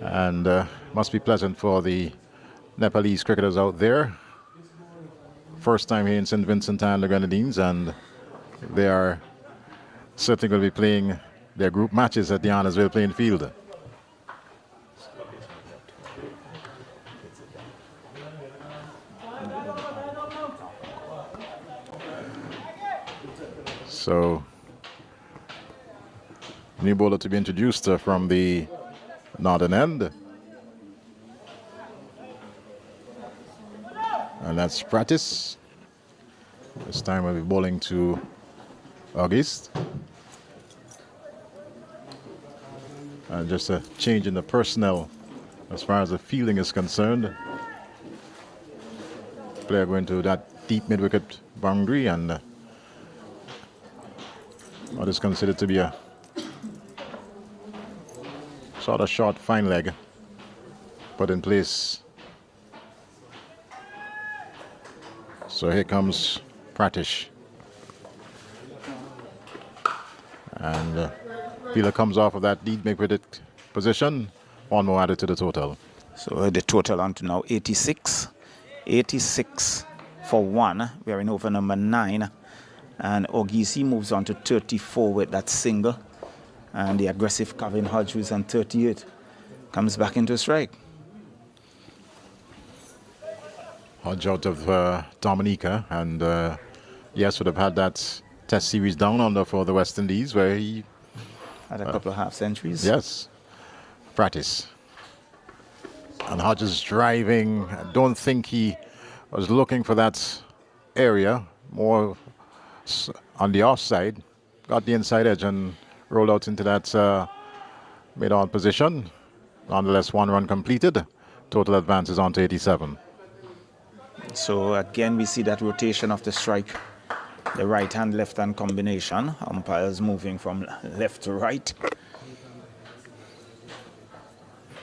and must be pleasant for the Nepalese cricketers out there. First time here in St. Vincent and the Grenadines, and they are certainly going to be playing their group matches at the Arnersville playing field. So, new bowler to be introduced from the northern end. And that's Pratis. This time we'll be bowling to August. And just a change in the personnel as far as the fielding is concerned. Player going to that deep mid-wicket boundary, and what is considered to be a sort of short fine leg put in place. So here comes Pratish. And Peeler comes off of that deep mid-wicket position. One more added to the total. So the total on to now 86. 86 for 1. We are in over number 9. And Ogisi moves on to 34 with that single. And the aggressive Kavin Hodge was on 38. comes back into strike. Hodge out of Dominica, and yes, would have had that test series down under for the West Indies, where he Had a couple of half centuries. yes, practice. And Hodges driving. I don't think he was looking for that area, more on the offside. Got the inside edge and rolled out into that mid-on position. Nonetheless, 1 run completed. Total advances on to 87. So again, we see that rotation of the strike, the right-hand, left-hand combination. Umpires moving from left to right.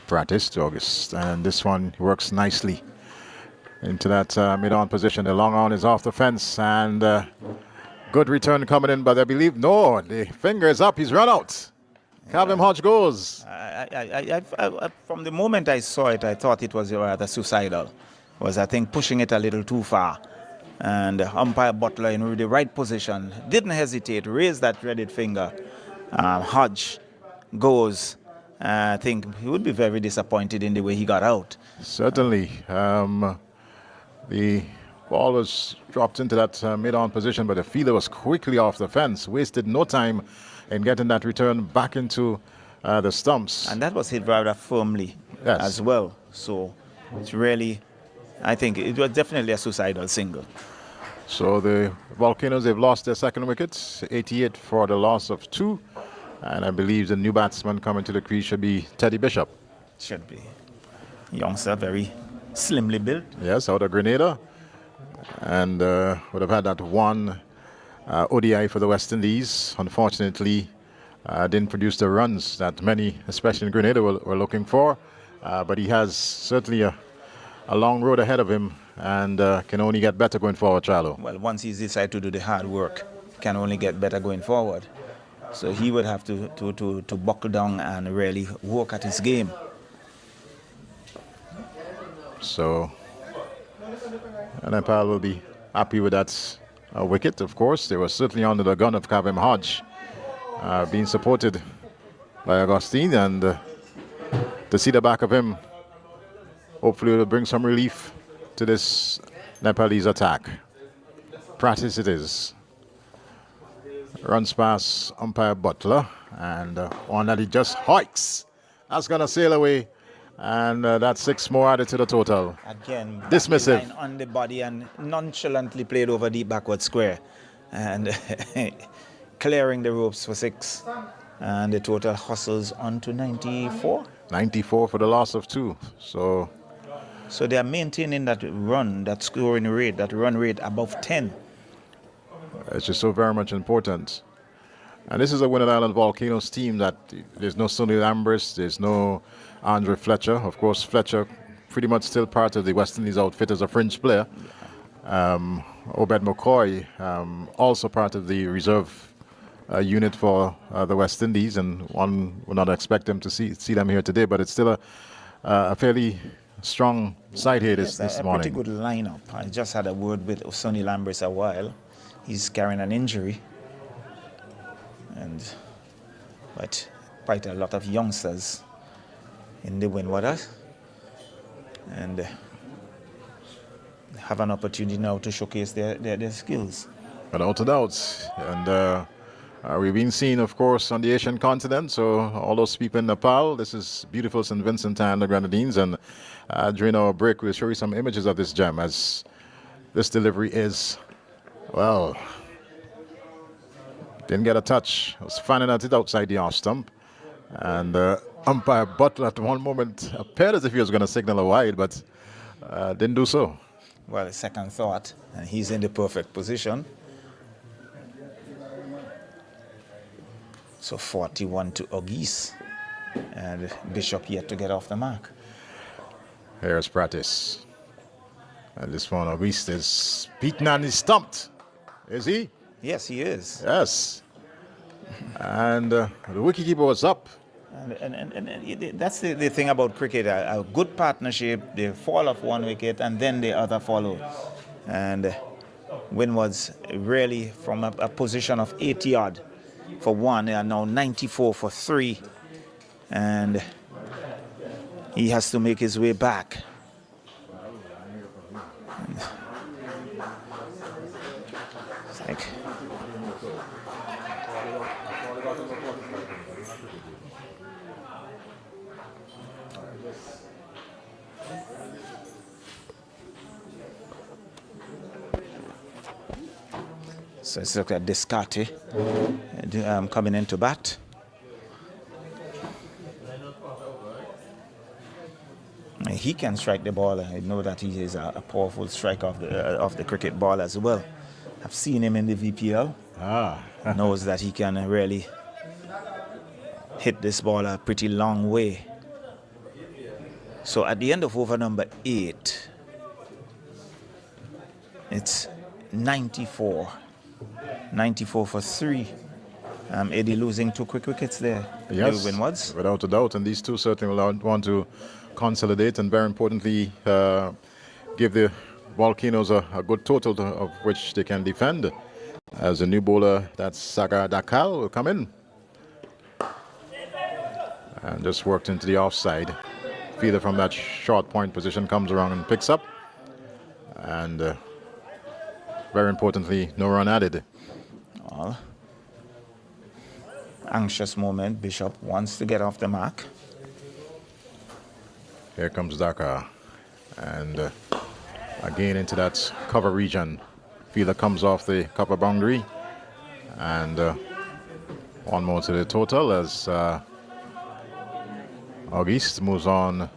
Practice to August, and this one works nicely into that mid-on position. The long on is off the fence, and good return coming in, but I believe, no, the finger is up, he's run out. Calvin Hodge goes. From the moment I saw it, I thought it was rather suicidal. Was, I think, pushing it a little too far. And umpire Butler in the right position, didn't hesitate, raised that dreaded finger. Hodge goes. I think he would be very disappointed in the way he got out. Certainly. The ball was dropped into that mid-on position, but the fielder was quickly off the fence, wasted no time in getting that return back into the stumps. And that was hit rather firmly as well. So it's really, I think it was definitely a suicidal single. So the Volcanoes, they've lost their second wicket, 88 for the loss of 2. And I believe the new batsman coming to the crease should be Teddy Bishop. Should be. Youngster, very slimly built. Yes, out of Grenada. And would have had that one ODI for the West Indies. Unfortunately, didn't produce the runs that many, especially in Grenada, were looking for. But he has certainly a long road ahead of him, and can only get better going forward, Charlo. Well, once he's decided to do the hard work, can only get better going forward. So he would have to buckle down and really work at his game. So Nepal will be happy with that wicket, of course. They were certainly under the gun of Kavem Hodge, being supported by Augustine, and to see the back of him, hopefully it will bring some relief to this Nepalese attack. Practice it is. Runs past umpire Butler, and one that he just hikes. That's going to sail away, and that's 6 more added to the total. Again, dismissive line on the body and nonchalantly played over deep backward square, and clearing the ropes for 6. And the total hustles on to 94. 94 for the loss of 2. So they are maintaining that run, that scoring rate, that run rate above 10. it's just so very much important. And this is a Windward Island Volcanoes team that there's no Sonny Lambers, there's no Andre Fletcher. Of course, Fletcher pretty much still part of the West Indies outfit as a fringe player. Obed McCoy, also part of the reserve unit for the West Indies, and one would not expect them to see them here today, but it's still a fairly strong side here this morning. Pretty good lineup. I just had a word with Sonny Lambers a while. He's carrying an injury, but quite a lot of youngsters in the Windward, and have an opportunity now to showcase their skills. Without a doubt. And we've been seen, of course, on the Asian continent. So all those people in Nepal, this is beautiful St. Vincent and the Grenadines. And during our break, we'll show you some images of this gem, as this delivery is, well, didn't get a touch. I was fanning at it outside the off stump. And umpire Butler at one moment appeared as if he was going to signal a wide, but didn't do so. Well, a second thought, and he's in the perfect position. So 41 to Ogis, and Bishop yet to get off the mark. Here's practice. And this one, Ogis is beaten and he's stumped. Is he? Yes, he is. Yes. And the wicketkeeper was up. And that's the thing about cricket, a good partnership, they fall off one wicket and then the other follow. And Windward's really from a position of 80 odd for 1, they are now 94 for 3. And He has to make his way back. It's like so let's look at Descartes coming into bat. He can strike the ball. I know that he is a powerful striker of the cricket ball as well. I've seen him in the VPL. Knows that he can really hit this ball a pretty long way. So at the end of over number 8, it's 94. 94 for 3. Eddie losing 2 quick wickets there. Yes, Windwards. without a doubt. And these two certainly will want to consolidate and, very importantly, give the Volcanoes a good total of which they can defend. As a new bowler, that's Sagar Dakal, will come in. And just worked into the offside. Fielder from that short point position comes around and picks up. And very importantly, no run added. Well, anxious moment. Bishop wants to get off the mark. Here comes Dakar. And again into that cover region. Fielder comes off the cover boundary. And one more to the total as Auguste moves on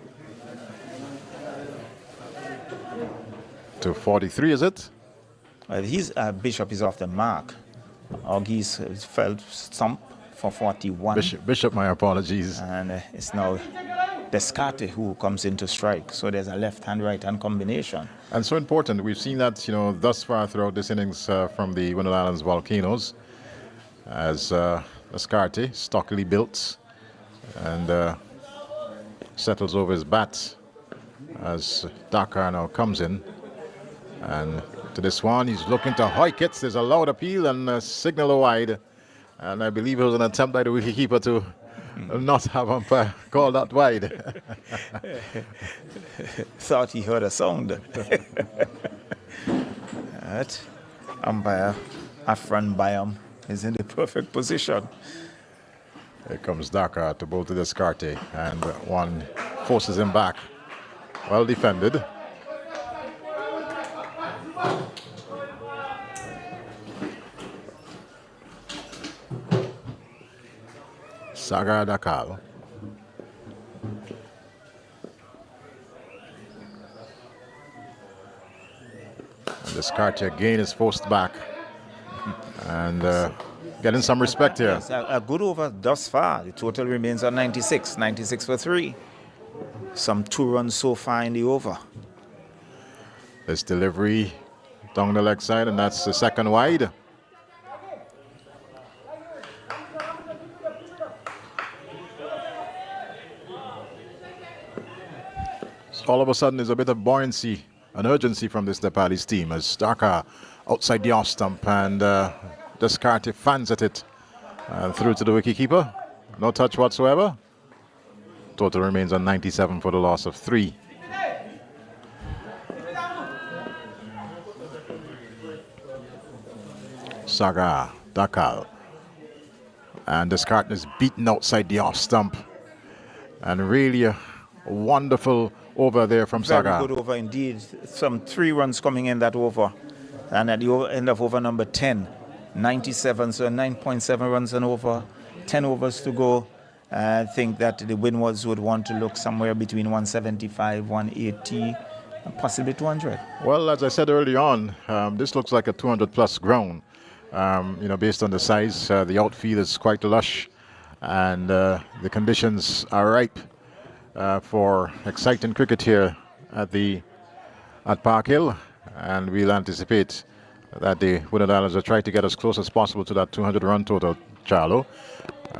to 43, is it? His Bishop is off the mark. Auguste fell stump for 41. Bishop, my apologies. And it's now Descartes who comes in to strike. So there's a left-hand, right-hand combination. And so important. We've seen that, thus far throughout this innings from the Windward Islands Volcanoes, as Descartes, stockily built, and settles over his bat as Dakar now comes in. And to this one, he's looking to hike it. There's a loud appeal and a signal wide. And I believe it was an attempt by the wicketkeeper to not have umpire call that wide. Thought he heard a sound. Right. Umpire Afran Bayam is in the perfect position. Here comes Dakar to bowl to Descartes, and one forces him back. Well defended. Sagar Dakal. And Descartes again is forced back. And getting some respect here. Yes, a good over thus far. The total remains on 96. 96 for 3. Some 2 runs so far in the over. This delivery down the leg side, and that's the second wide. So all of a sudden, there's a bit of buoyancy and urgency from this Nepalese team as Dakar outside the off stump, and Descartes fans at it through to the wicketkeeper. No touch whatsoever. Total remains on 97 for the loss of 3. Sagar Dakal. And Descartes is beaten outside the off stump. And really a wonderful over there from Sagar. Very good over indeed. Some 3 runs coming in that over. And at the end of over number 10, 97, so 9.7 runs and over. 10 overs to go. I think that the Windwards would want to look somewhere between 175, 180, and possibly 200. Well, as I said early on, this looks like a 200-plus ground. Based on the size, the outfield is quite lush, and the conditions are ripe for exciting cricket here at Park Hill, and we'll anticipate that the Windward Islands will try to get as close as possible to that 200-run total, Charlo.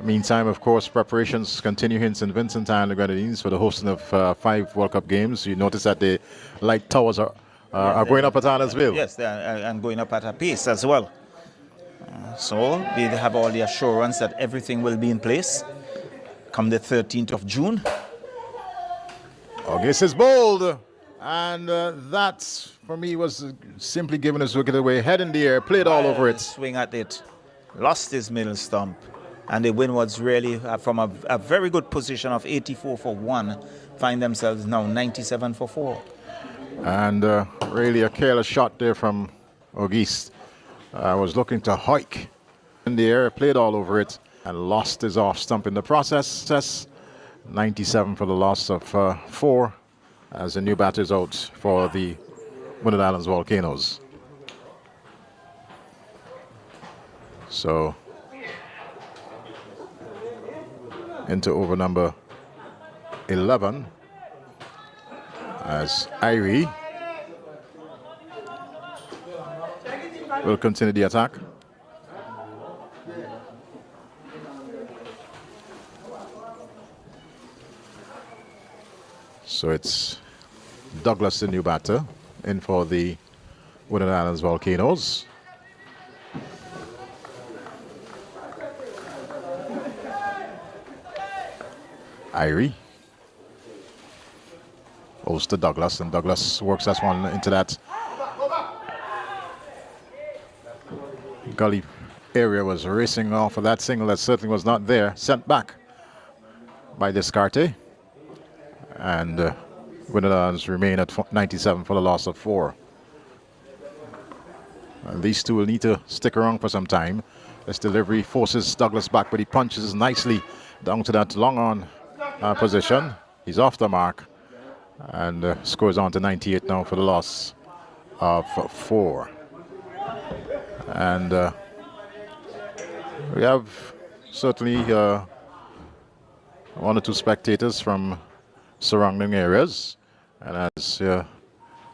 Meantime, of course, preparations continue here in St. Vincent and the Grenadines for the hosting of 5 World Cup games. You notice that the light towers are going up at Annesville. Yes, and going up at a pace as well. So we have all the assurance that everything will be in place come the 13th of June. August is bowled. And that, for me, was simply giving his wicket away. Head in the air, played all over it. Swing at it. Lost his middle stump. And the Windwards really, from a very good position of 84 for 1, find themselves now 97 for 4. And really a careless shot there from August. Was looking to hike in the air, played all over it, and lost his off stump in the process. 97 for the loss of 4 as the new batters out for the Windward Islands Volcanoes. So into over number 11 as Irie will continue the attack. So it's Douglas, the new batter, in for the Windward Islands Volcanoes. Irie goes to Douglas, and Douglas works that one into that gully area. Was racing off of that single that certainly was not there. Sent back by Descartes. And Windward Islands remain at 97 for the loss of 4. And these two will need to stick around for some time. This delivery forces Douglas back, but he punches nicely down to that long on position. He's off the mark and scores on to 98 now for the loss of 4. And we have certainly 1 or 2 spectators from surrounding areas, and as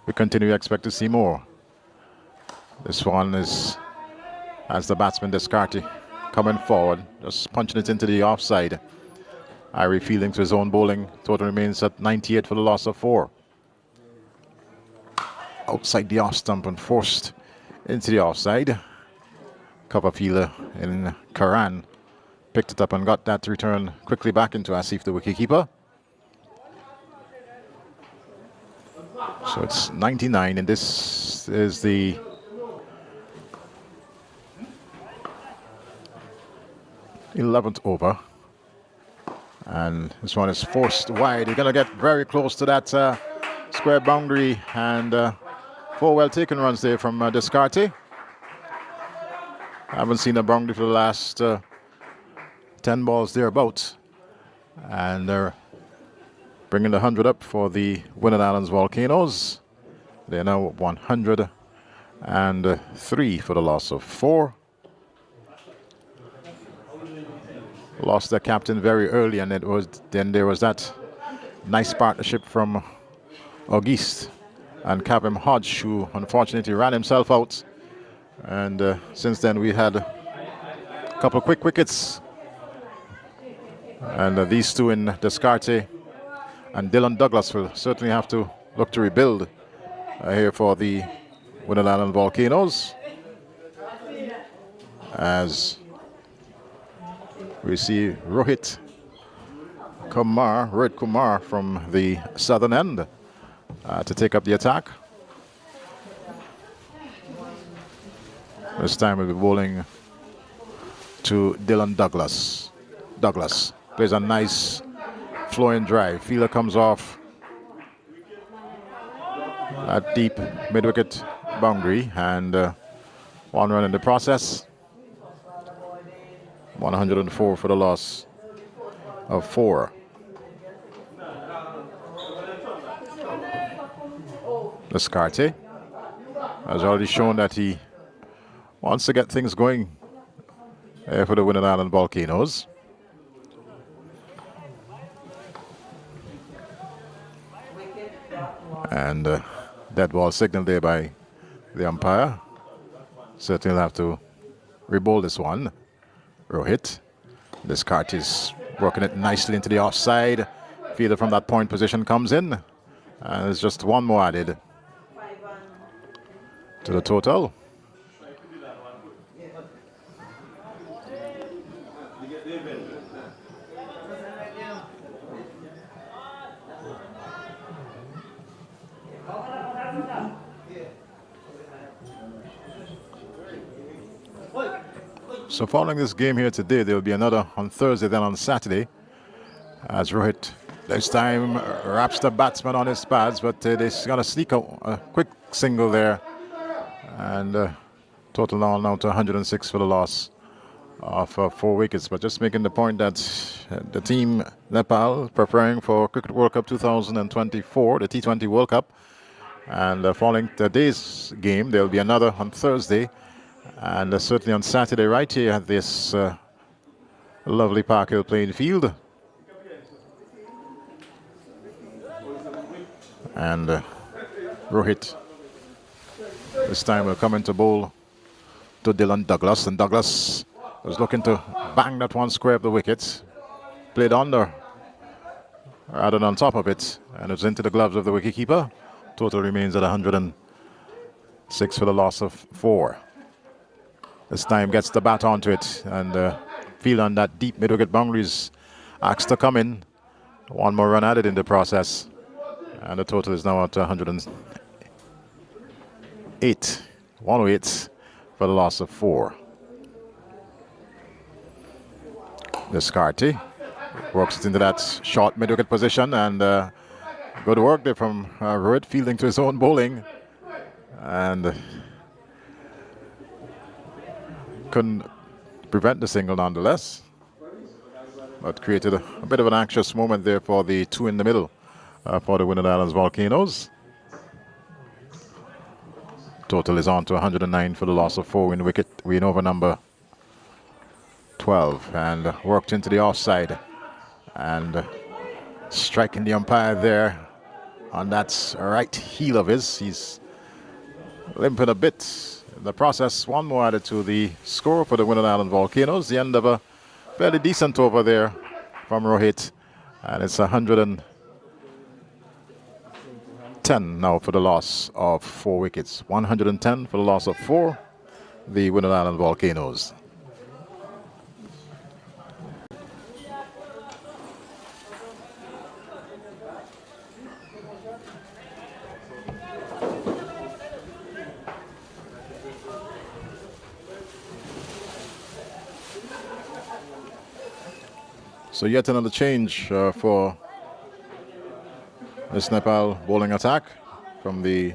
we continue to expect to see more. This one is as the batsman Descartes coming forward, just punching it into the offside. Irie fielding to his own bowling. Total remains at 98 for the loss of 4. Outside the off stump and forced into the offside. Cover fielder in Karan picked it up and got that to return quickly back into Asif, the wicketkeeper. So it's 99, and this is the th over. And this one is forced wide. You're going to get very close to that square boundary, and 4 well taken runs there from Descartes. I haven't seen a boundary for the last 10 balls thereabouts. And they're bringing the 100 up for the Windward Islands Volcanoes. They're now 103 for the loss of 4. Lost their captain very early, and then there was that nice partnership from Auguste and Kavem Hodge, who unfortunately ran himself out. And since then we had a couple of quick wickets. And these two in Descartes and Dylan Douglas will certainly have to look to rebuild here for the Windward Island Volcanoes. As we see Rohit Kumar from the southern end to take up the attack. This time we'll be bowling to Dylan Douglas. Douglas plays a nice flowing drive. Fielder comes off a deep mid-wicket boundary, and 1 run in the process. 104 for the loss of 4. Descartes has already shown that he wants to get things going for the Windward Island Volcanoes. And dead ball signal there by the umpire. Certainly have to re-bowl this one. Rohit. Descartes is working it nicely into the offside. Fielder from that point position comes in. And there's just 1 more added to the total. So following this game here today, there will be another on Thursday, then on Saturday, as Rohit this time wraps the batsman on his pads, but they're going to sneak a quick single there, and total now to 106 for the loss of 4 wickets. But just making the point that the team Nepal preparing for Cricket World Cup 2024, the T20 World Cup, and following today's game, there will be another on Thursday, and certainly on Saturday right here at this lovely Park Hill playing field. And Rohit this time will come into bowl to Dylan Douglas, and Douglas was looking to bang that one square of the wicket, played under rather than on top of it, and it's into the gloves of the wicketkeeper. Total remains at 106 for the loss of 4. This time gets the bat onto it, and field on that deep mid-wicket boundaries asks to come in. One more run added in the process, and the total is now at 108 for the loss of 4. Descartes works it into that short mid-wicket position, and good work there from Rohit, fielding to his own bowling, and couldn't prevent the single nonetheless, but created a bit of an anxious moment there for the two in the middle for the Windward Islands Volcanoes. Total is on to 109 for the loss of 4 in wicket. Win over number 12, and worked into the offside, and striking the umpire there on that right heel of his. He's limping a bit. In the process, one more added to the score for the Windward Island Volcanoes. The end of a fairly decent over there from Rohit, and it's 110 now for the loss of 4 wickets. 110 for the loss of 4, the Windward Island Volcanoes. So yet another change for this Nepal bowling attack from the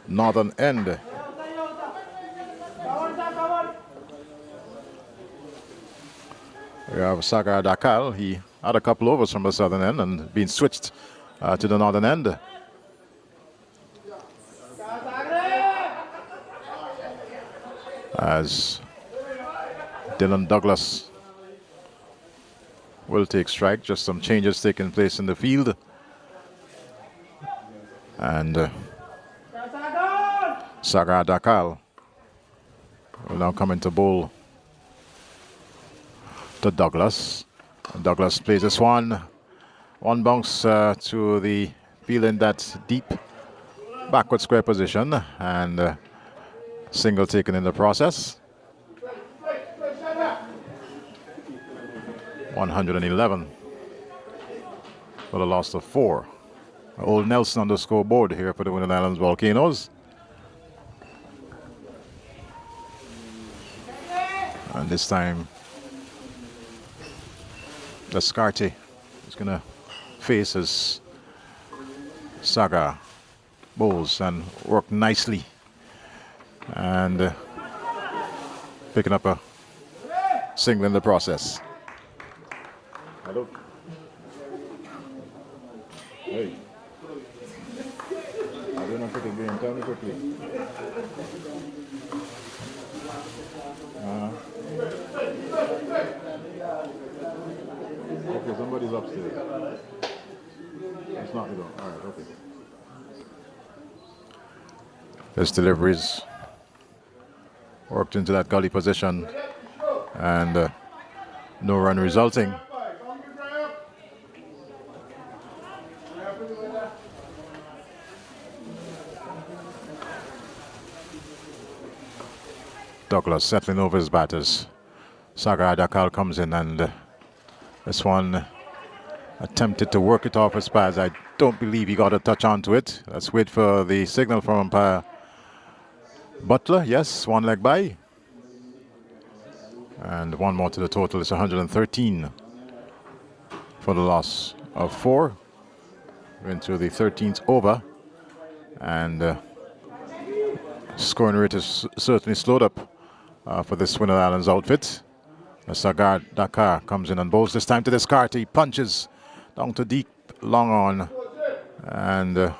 northern end. We have Sagar Dakal. He had a couple overs from the southern end and been switched to the northern end. As Dylan Douglas will take strike. Just some changes taking place in the field. And Sagar Dakal will now come into bowl to Douglas. And Douglas plays this one. One bounce to the field in that deep backward square position, and single taken in the process. 111 for the loss of 4. Old Nelson on the scoreboard here for the Windward Islands Volcanoes. And this time, Descartes is going to face his Saga bowls and work nicely. And picking up a single in the process. Hello. Hey. I don't know if you can game. Tell me quickly. Okay, somebody's upstairs. It's not the door. All right, okay. His deliveries worked into that gully position, and no run resulting. Douglas settling over his batters. Sagar Dakal comes in, and this one attempted to work it off his pads. I don't believe he got a touch onto it. Let's wait for the signal from umpire Butler. Yes, one leg by. And one more to the total. It's 113 for the loss of 4. Into the 13th over. And scoring rate is certainly slowed up for this Windward Islands outfit. Sagar Dakar comes in and bowls this time to Descartes. He punches down to deep, long on. And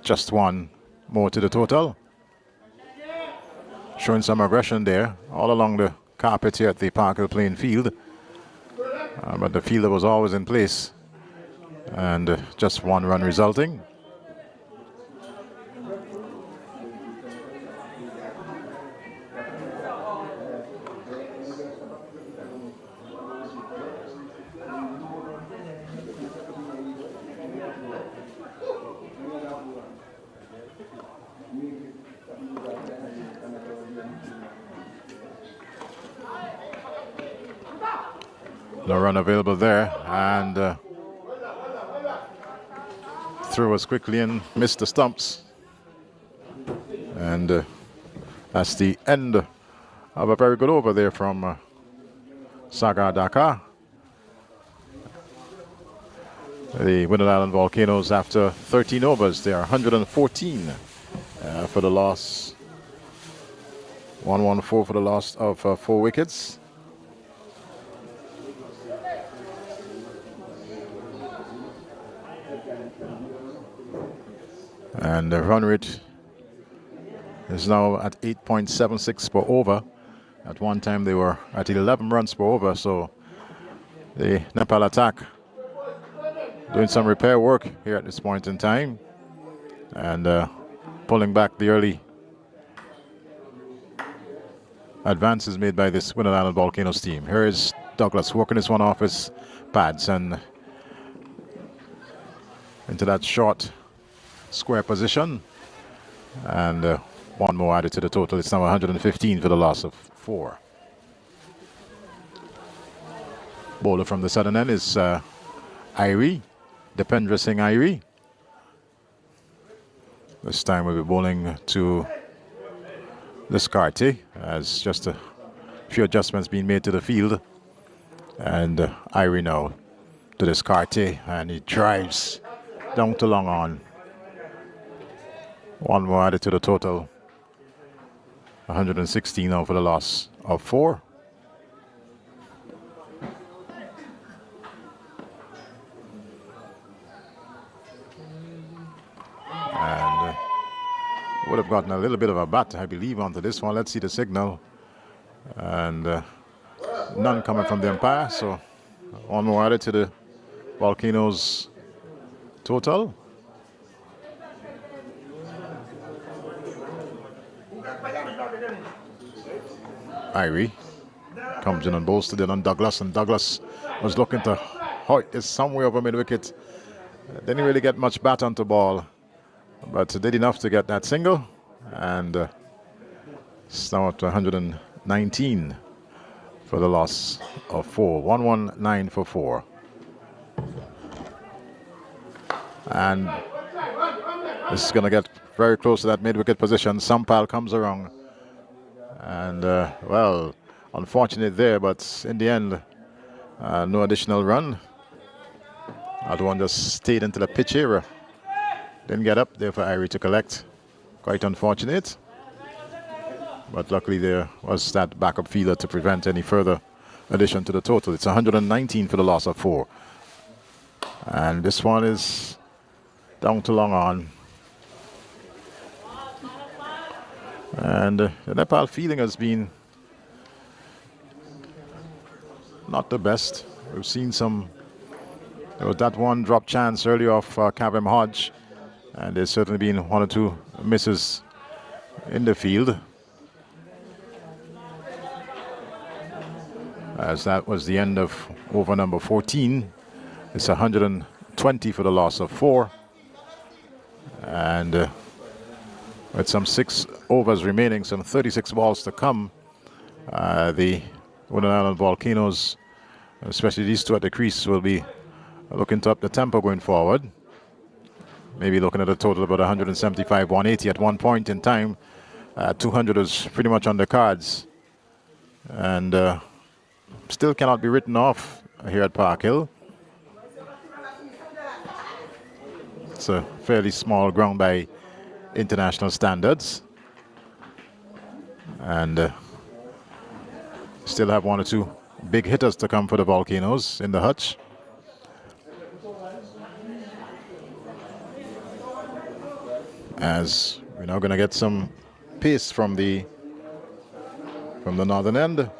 just one more to the total. Showing some aggression there all along the carpet here at the Park Hill playing field. But the fielder was always in place. And just one run resulting. No run available there, and threw us quickly and missed the stumps. And that's the end of a very good over there from Sagar Dakar. The Windward Island Volcanoes, after 13 overs, they are 114 for the loss. 114 for the loss of 4 wickets. And the run rate is now at 8.76 per over. At one time they were at 11 runs per over, so the Nepal attack doing some repair work here at this point in time and pulling back the early advances made by this Windward Island Volcanoes team. Here is Douglas working this one off his pads and into that short square position, and one more added to the total. It's now 115 for the loss of 4. Bowler from the southern end is Irie, Dependra Singh Irie. This time we'll be bowling to Descartes, as just a few adjustments being made to the field. And Irie now to Descartes, and he drives down to long on. One more added to the total. 116 now for the loss of 4. And would have gotten a little bit of a bat, I believe, onto this one. Let's see the signal. And none coming from the umpire, so one more added to the Volcanoes total. Irie comes in and bowls it on Douglas, and Douglas was looking to hoik this somewhere over mid-wicket. Didn't really get much bat onto ball, but did enough to get that single, and it's now up to 119 for the loss of 4. 119 for 4. And this is going to get very close to that mid-wicket position. Sampal comes around. And, well, unfortunate there, but in the end, no additional run. That one just stayed into the pitch area. Didn't get up there for Irie to collect. Quite unfortunate. But luckily there was that backup fielder to prevent any further addition to the total. It's 119 for the loss of 4. And this one is down to long on. And the Nepal fielding has been not the best. We've seen there was that one drop chance early off Kavem Hodge, and there's certainly been 1 or 2 misses in the field. As that was the end of over number 14. It's 120 for the loss of 4. And with some 6 overs remaining, some 36 balls to come, the Windward Island Volcanoes, especially these two at the crease, will be looking to up the tempo going forward. Maybe looking at a total of about 175, 180 at one point in time. 200 was pretty much on the cards. And still cannot be written off here at Park Hill. It's a fairly small ground by international standards. And still have one or two big hitters to come for the Volcanoes in the hutch. As we're now going to get some pace from the northern end.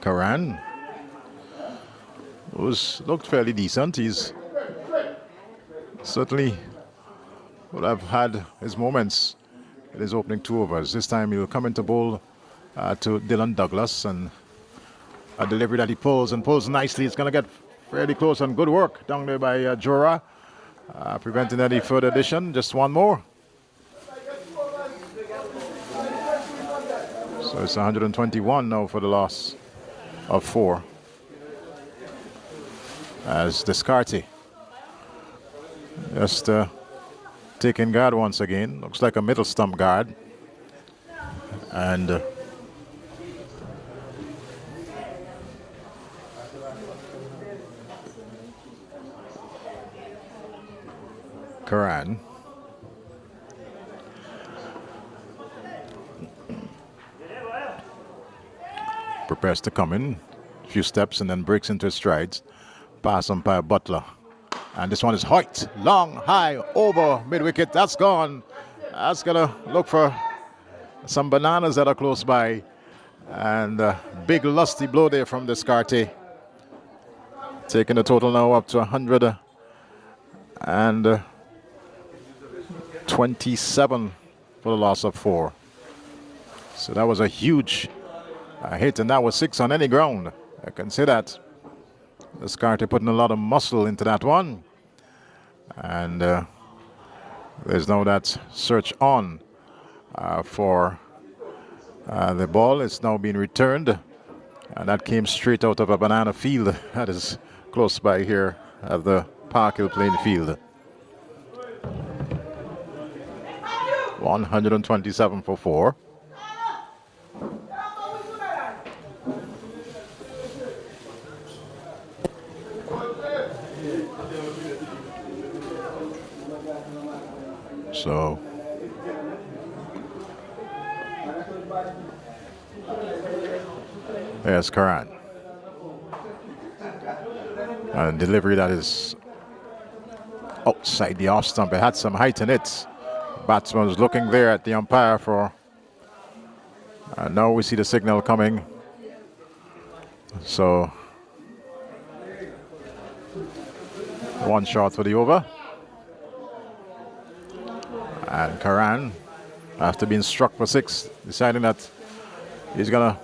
Karan looked fairly decent. He's certainly would have had his moments in his opening 2 overs. This time he'll come into bowl to Dylan Douglas, and a delivery that he pulls nicely. It's going to get fairly close, and good work down there by Jora, preventing any further addition. Just one more. So it's 121 now for the loss of 4. As Descartes just taking guard once again. Looks like a middle stump guard. And Karan. Prepares to come in a few steps and then breaks into his strides. Pass umpire Butler. And this one is Hoyt. Long, high, over mid-wicket. That's gone. That's going to look for some bananas that are close by. And big lusty blow there from Descartes. Taking the total now up to 127 for the loss of 4. So that was a huge hit, and that was 6 on any ground. I can say that. Descartes putting a lot of muscle into that one. And there's now that search on for the ball. It's now being returned. And that came straight out of a banana field that is close by here at the Park Hill playing field. 127 for 4. So there's Karan. And delivery that is outside the off stump. It had some height in it. Batsman was looking there at the umpire for. And now we see the signal coming. So 1 shot for the over. And Karan, after being struck for 6, deciding that he's going to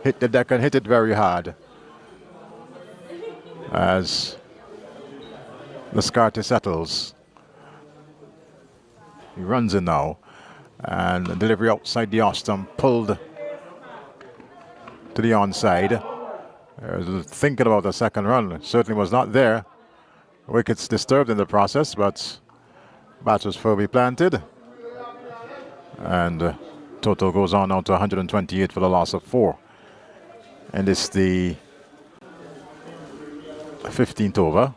hit the deck and hit it very hard. As Descartes settles. He runs in now. And the delivery outside the off stump, pulled to the onside. Thinking about the second run. Certainly was not there. Wickets disturbed in the process, but bat was firmly planted. And total goes on now to 128 for the loss of 4. And it's the 15th over.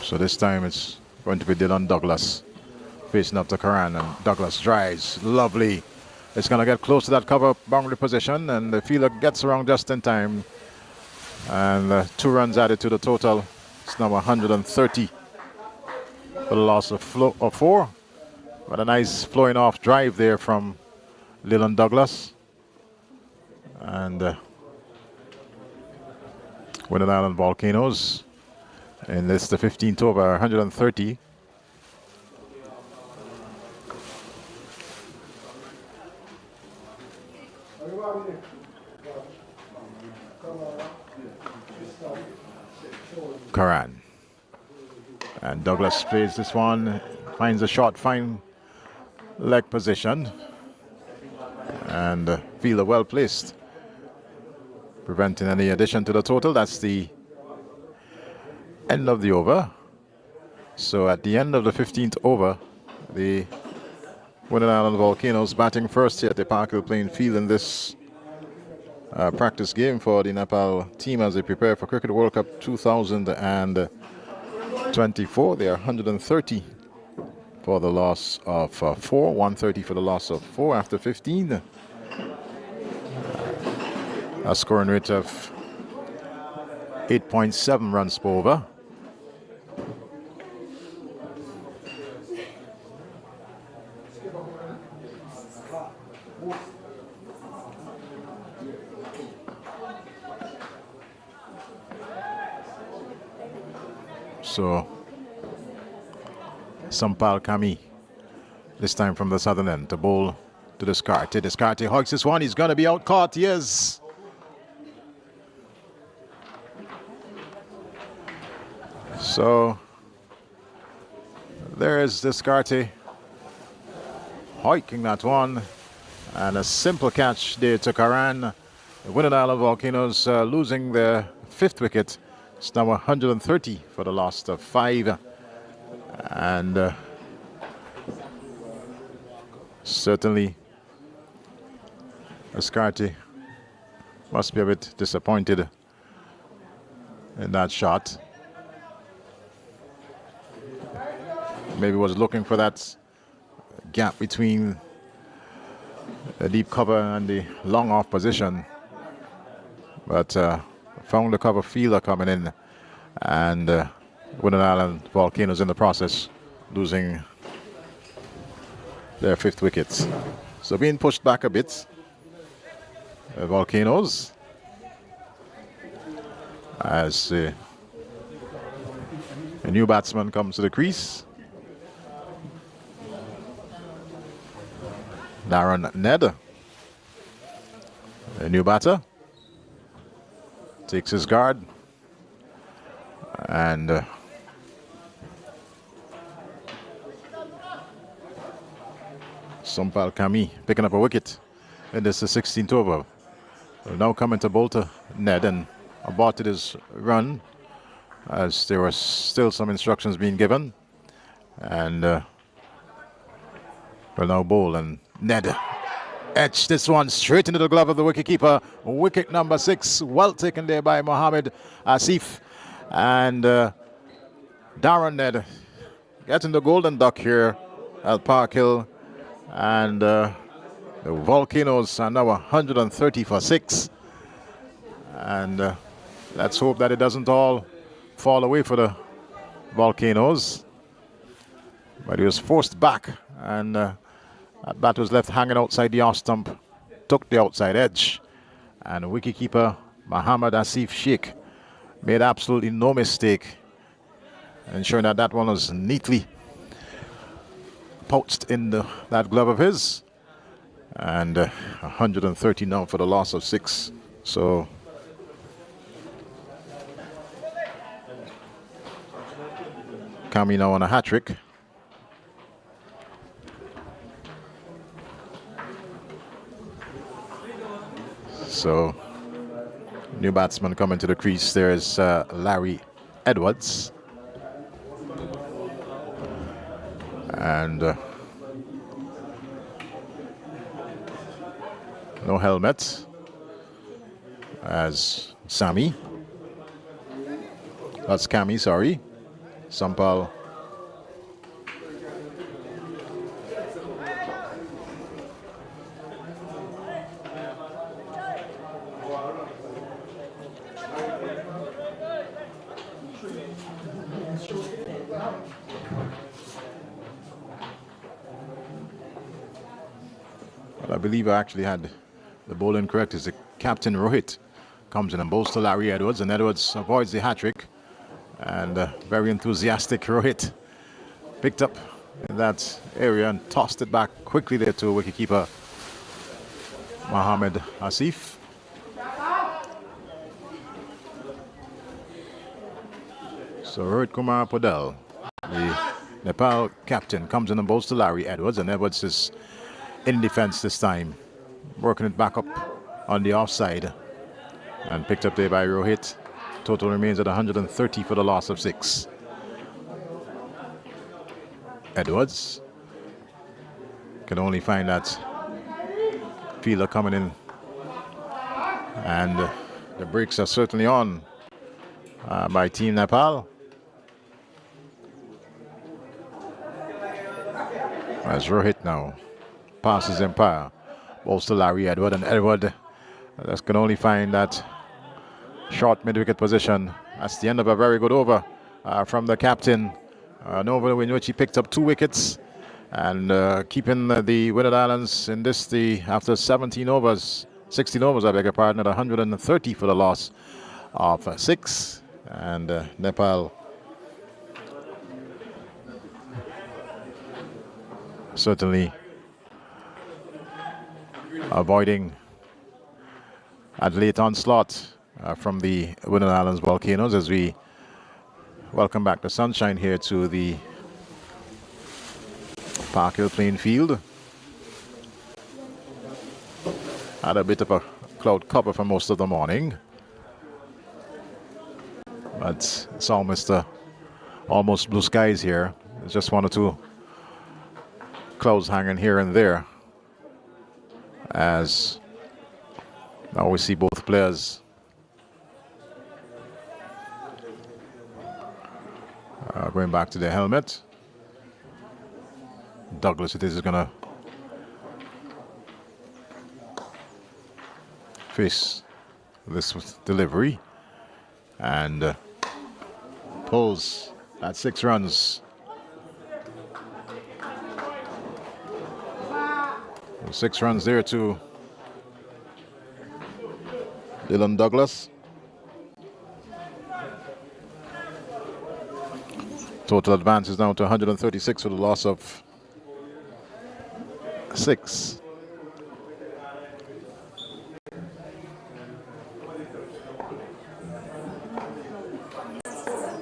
So this time it's going to be Dylan Douglas facing up to Karan, and Douglas drives. Lovely. It's going to get close to that cover boundary position, and the fielder gets around just in time. And 2 runs added to the total. It's now 130 for the loss of 4. But a nice flowing off drive there from Dylan Douglas. And Windward Island Volcanoes. And it's the 15th over, 130. Karan. And Douglas plays this one, finds a short, fine leg position. And fielder well placed, preventing any addition to the total. That's the end of the over. So at the end of the 15th over, the Windward Island Volcanoes batting first here at the Park Hill playing field in this practice game for the Nepal team as they prepare for Cricket World Cup 2024. They are 130 for the loss of 4, 130 for the loss of 4 after 15. A scoring rate of 8.7 runs per over. So, Sampal Kami, this time from the southern end, to bowl to Descartes. Descartes hugs this one. He's going to be out caught. Yes. So, there's Descartes hiking that one. And a simple catch there to Karan. The Windward Island Volcanoes losing their 5th wicket. It's now 130 for the loss of 5. And certainly Descartes must be a bit disappointed in that shot. Maybe was looking for that gap between the deep cover and the long off position. But found the cover fielder coming in, and Windward Island Volcanoes in the process losing their 5th wickets. So being pushed back a bit, Volcanoes, as a new batsman comes to the crease. Darren Ned, a new batter, takes his guard, and Sampal Kami picking up a wicket in this 16th over. So now coming to bowl to Ned, and aborted his run as there were still some instructions being given, and will now bowl, and Ned etched this one straight into the glove of the wicketkeeper. Wicket number 6, well taken there by Mohammed Asif. And Darren Ned getting the golden duck here at Park Hill. And the Volcanoes are now 130 for 6. And let's hope that it doesn't all fall away for the Volcanoes. But he was forced back, and that bat was left hanging outside the off stump, took the outside edge, and wicketkeeper Muhammad Asif Sheikh made absolutely no mistake, ensuring that that one was neatly pouched in that glove of his. And 130 now for the loss of 6. So Kami now on a hat-trick. So, new batsman coming to the crease. There's Larry Edwards. And no helmet as Sami. That's Kami, sorry. Sampal. Well, I believe I actually had the bowling correct. Is the captain Rohit comes in and bowls to Larry Edwards, and Edwards avoids the hat-trick. And very enthusiastic Rohit picked up in that area and tossed it back quickly there to wicketkeeper Mohammed Asif. So Rohit Kumar Podel, the Nepal captain, comes in and bowls to Larry Edwards, and Edwards is in defense this time. working it back up on the offside and picked up there by Rohit. Total remains at 130 for the loss of 6. Edwards can only find that fielder coming in, and the brakes are certainly on by Team Nepal. As Rohit now passes Empire, balls to Larry Edward, and Edward just can only find that short mid-wicket position. That's the end of a very good over from the captain. An over in which he picked up 2 wickets and keeping the Windward Islands in this after 16 overs, I beg your pardon, at 130 for the loss of 6. And Nepal certainly avoiding a late onslaught from the Windward Islands Volcanoes as we welcome back the sunshine here to the Park Hill playing field. Had a bit of a cloud cover for most of the morning, but it's almost blue skies here. There's just 1 or 2 clouds hanging here and there, as now we see both players going back to their helmet. Douglas, it is going to face this with delivery and pulls at 6 runs. 6 runs there to Dylan Douglas. Total advance is now to 136 for the loss of 6.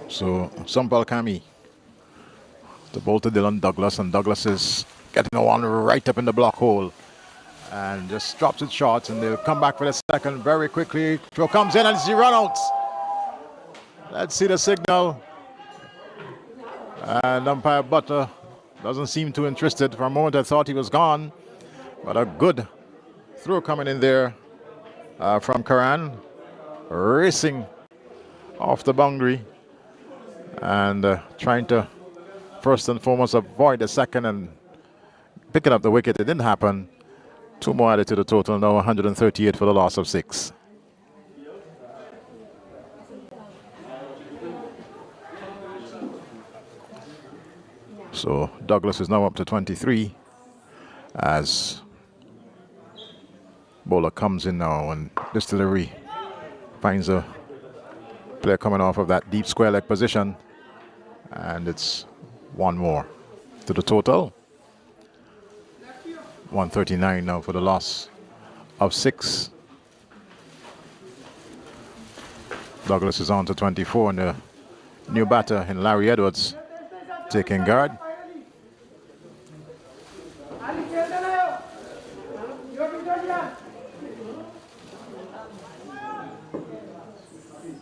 So Sampal Kami, the ball to Dylan Douglas, and Douglas is getting one right up in the block hole and just drops it short, and they'll come back for the second very quickly. Throw comes in and it's the run out. Let's see the signal. And umpire Butler doesn't seem too interested. For a moment I thought he was gone, but a good throw coming in there from Karan, racing off the boundary and trying to first and foremost avoid the second and picking up the wicket. It didn't happen. 2 more added to the total, now 138 for the loss of 6. So Douglas is now up to 23 as bowler comes in now, and this delivery finds a player coming off of that deep square leg position, and it's 1 more to the total. 139 now for the loss of 6. Douglas is on to 24, and the new batter in Larry Edwards taking guard.